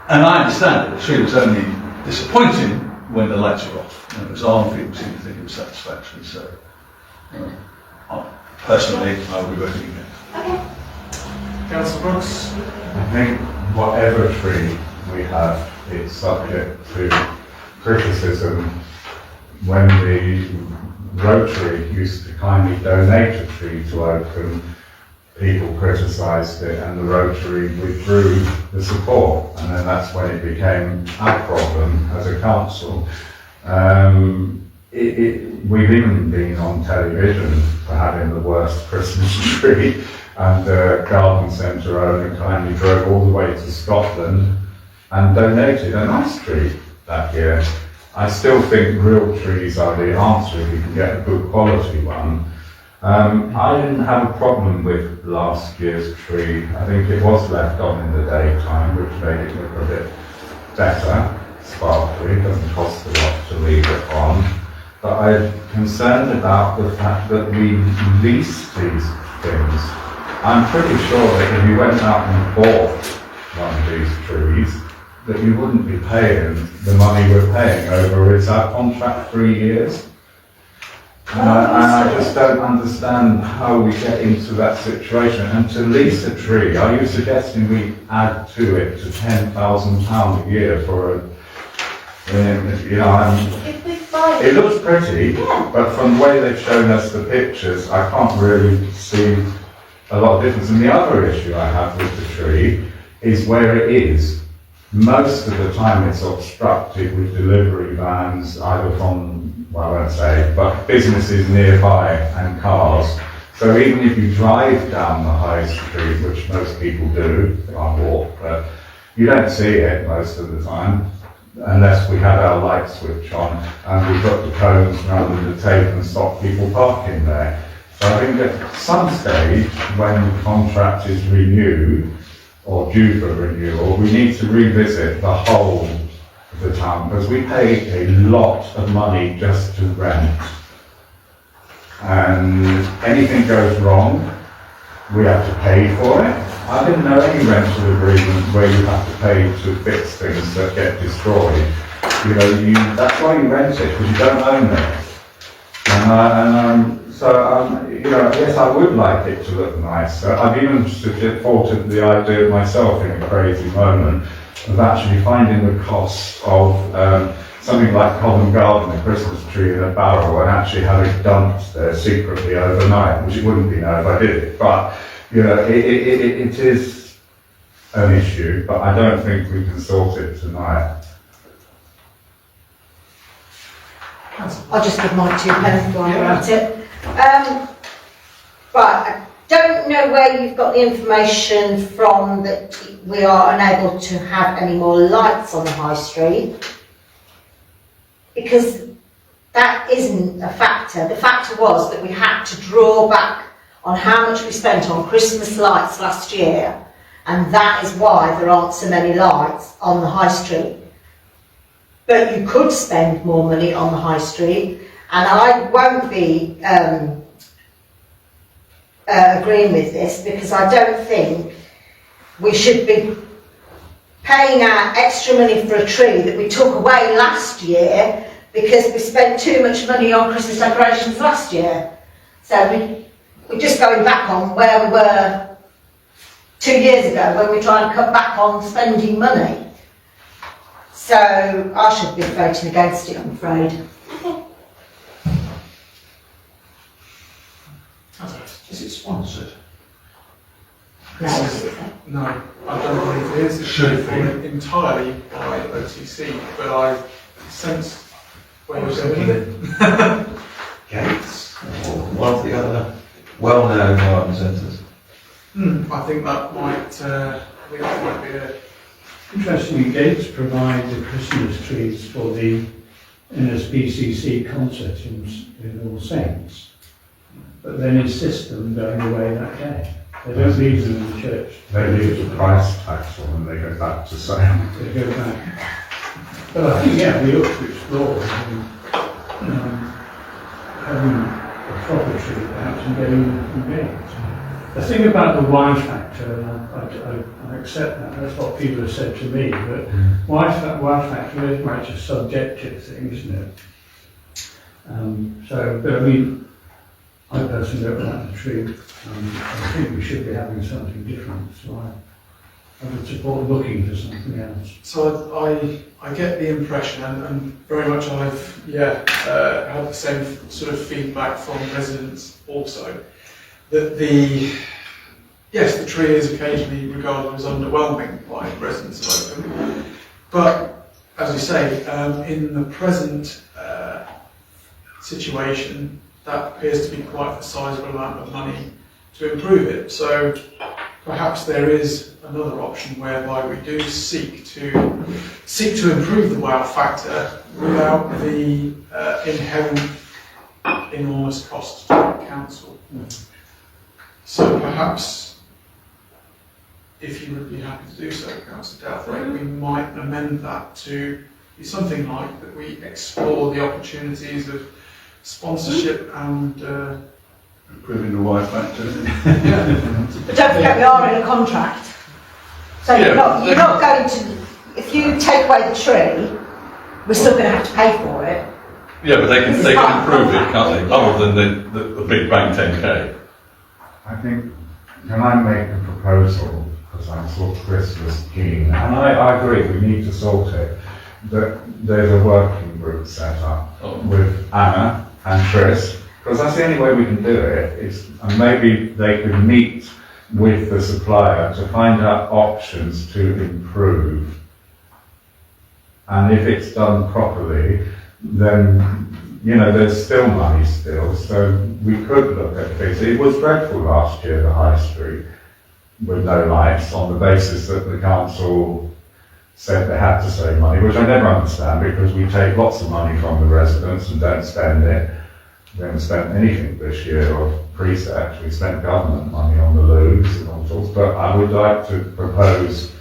And I understand that the tree was only disappointing when the lights were off. When it was on, people seemed to think it was satisfactory. So, personally, I will be voting against. Okay. Councillor Brooks. I think whatever tree we have, it's subject to criticism. When the Rotary used to kindly donate a tree to Oakham, people criticised it and the Rotary withdrew the support, and then that's when it became our problem as a council. We've even been on television for having the worst Christmas tree, and the garden centre owner kindly drove all the way to Scotland and donated a nice tree that year. I still think real trees are the answer if you can get a good quality one. I didn't have a problem with last year's tree. I think it was left on in the daytime, which made it look a bit better, sparkly. It doesn't cost a lot to leave it on. But I'm concerned about the fact that we lease these things. I'm pretty sure that if you went out and bought one of these trees, that you wouldn't be paying the money we're paying over, is our contract 3 years? And I just don't understand how we get into that situation. And to lease a tree, are you suggesting we add to it to £10,000 a year for a, If we buy it looks pretty, but from the way they've shown us the pictures, I can't really see a lot of difference. And the other issue I have with the tree is where it is. Most of the time it's obstructed with delivery vans, either from, well, I won't say, but businesses nearby and cars. So even if you drive down the high street, which most people do, I walk, but you don't see it most of the time, unless we have our light switch on and we put the cones around the tape and stop people parking there. So I think at some stage, when the contract is renewed, or due for renewal, we need to revisit the whole of the town, because we pay a lot of money just to rent. And anything goes wrong, we have to pay for it. I didn't know any rental agreement where you have to pay to fix things that get destroyed. That's why you rent it, because you don't own it. Yes, I would like it to look nice. I've even thought of the idea myself in a crazy moment of actually finding the cost of something like Covent Garden, a Christmas tree in a barrel, and actually have it dumped there secretly overnight, which it wouldn't be known if I did it. But, it is an issue, but I don't think we can sort it tonight. I'll just give my 2 pence while we're at it. But I don't know know where you've got the information from that we are unable to have any more lights on the high street, because that isn't a factor. The factor was that we had to draw back on how much we spent on Christmas lights last year, and that is why there aren't so many lights on the high street. But you could spend more money on the high street, and I won't be agreeing with this, because I don't think we should be paying out extra money for a tree that we took away last year because we spent too much money on Christmas decorations last year. So we're just going back on where we were 2 years ago when we try and cut back on spending money. So I should be voting against it, I'm afraid. Is it sponsored? No, I don't believe it is. It's Should paid for entirely by OTC, but I sense where you're going with it. Gates? Or one of the other well-known garden centres? I think that might be a... Interestingly, Gates provide the Christmas trees for the NSPCC concert in All Saints, but then insist on going away that day. They don't leave them in the church. They leave the price tax on and they go back to sale. They go back. But I think, yeah, we ought to explore having a proper tree perhaps and getting them from Gates. The thing about the wire factor, and I accept that, that's what people have said to me, but wire factor is much a subjective thing, isn't it? But I mean, I personally don't like the tree. I think we should be having something different, so I would support looking for something else. So I get the impression, and very much I've had the same sort of feedback from residents also, that the tree is occasionally regarded as underwhelming by residents of Oakham, but as you say, in the present situation, that appears to be quite a sizable amount of money to improve it. So perhaps there is another option whereby we do seek to improve the wow factor without the inherent enormous cost to the council. So perhaps, if you would be happy to do so, Councillor Douthwaite, we might amend that to be something like that we explore the opportunities of sponsorship and Improving the Y factor. But don't forget, we are in a contract. So you're not going to, if you take away the tree, we're still going to have to pay for it. Yeah, but they can improve it, can't they? Other than the big bang 10k. I think, can I make a proposal, because I'm sort of Christmas keen, and I agree, we need to sort it, that there's a working group set up with Anna and Chris, because that's the only way we can do it, and maybe they could meet with the supplier to find out options to improve. And if it's done properly, then, there's still money still, so we could look at things. It was dreadful last year, the High Street, with no lights, on the basis that the council said they had to save money, which I never understand, because we take lots of money from the residents and don't spend it. We haven't spent anything this year of preset. We spent government money on the loos and all sorts, but I would like to propose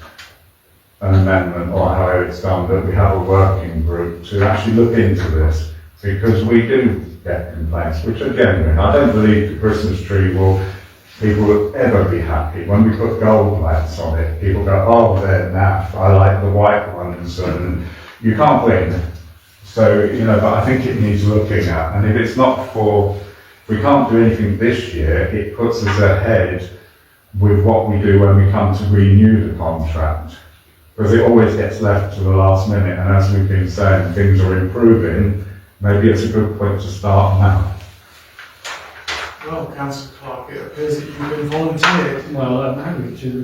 an amendment, or however it's done, that we have a working group to actually look into this, because we do get complaints, which are genuine. I don't believe the Christmas tree people will ever be happy. When we put gold lights on it, people go, oh, they're naff, I like the white ones, and you can't win. So, but I think it needs looking at, and if it's not if we can't do anything this year, it puts us ahead with what we do when we come to renew the contract. Because it always gets left to the last minute, and as we've been saying, things are improving, maybe it's a good point to start now. well, Councillor Clark, it appears that you've been volunteered. Well, I'm happy to.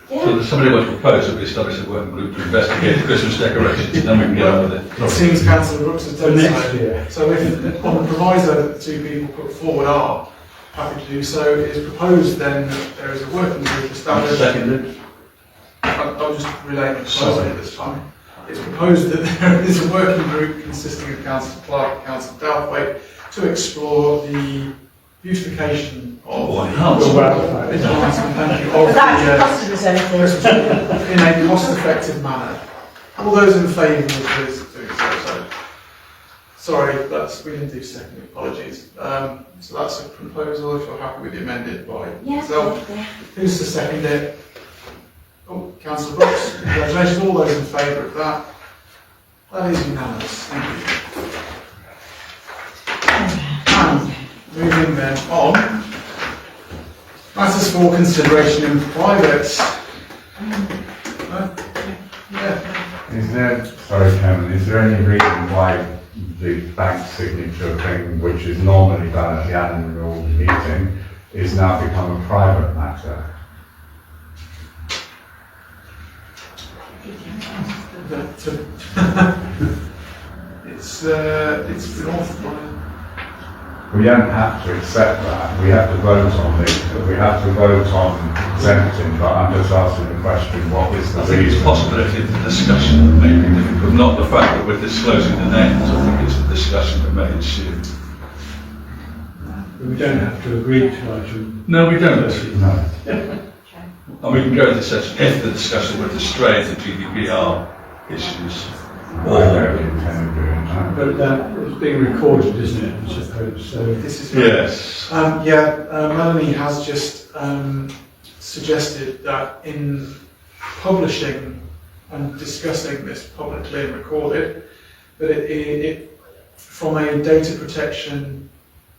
So does somebody want to propose that we establish a working group to investigate the Christmas decorations, and then we can get on with It it? seems Councillor Brooks has For done next so. year. So if, on the proviso that the two people put forward are happy to do so. It is proposed then that there is a working group established. Seconded. I'll just relay the proposal at this time. It's proposed that there is a working group consisting of Councillor Clark, Councillor Dalthwaite, to explore the beautification of enhancement, thank you, of Without the costing us anything. Christmas tree in a cost-effective manner. All those in favour of this doing so. Sorry, we didn't do second. Apologies. So that's a proposal. If you're happy with the amended by yourself, who's to second it? Oh, Councillor Brooks, congratulations. All those in favour of that? That is unanimous. Thank you. And moving then on, matters for consideration in private. Is there, sorry Chairman, is there any reason why the bank signature thing, which is normally done at the annual meeting, is now become a private matter? It's been authorised. We don't have to accept that, we have to vote on it, we have to vote on exempting, but I'm just asking the question, what is the I think it's reason? a possibility of the discussion that may be difficult, not the fact that we're disclosing the names. I think it's the discussion that may ensue. We don't have to agree to item. No, we don't. No. And we can go into session if the discussion were to stray into GDPR issues. I don't intend doing that. But that is being recorded, isn't it, I suppose, so. This is Yes. Melanie has just suggested that in publishing and discussing this publicly and recorded, that it from a data protection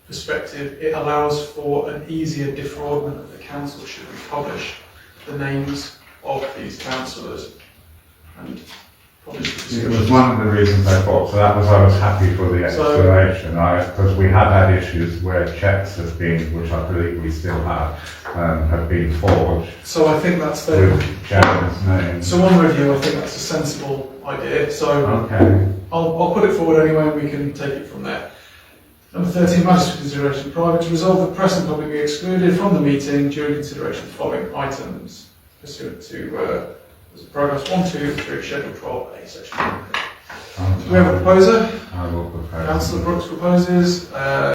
perspective, it allows for an easier defraudment of the council should we publish the names of these councillors. And It was one of the reasons I thought, so that was, I was happy for the explanation, because we have had issues where checks have been, which I believe we still have been forged so I think that's the. with Chairman's name. So on review, I think that's a sensible idea. So Okay. I'll put it forward anyway, and we can take it from there. Number 13, matters for consideration private, to resolve that press and public be excluded from the meeting during consideration of the following items pursuant to paragraphs 1, 2, 3, schedule 12A, section 1. Do we have a proposer? I will propose. Councillor Brooks proposes.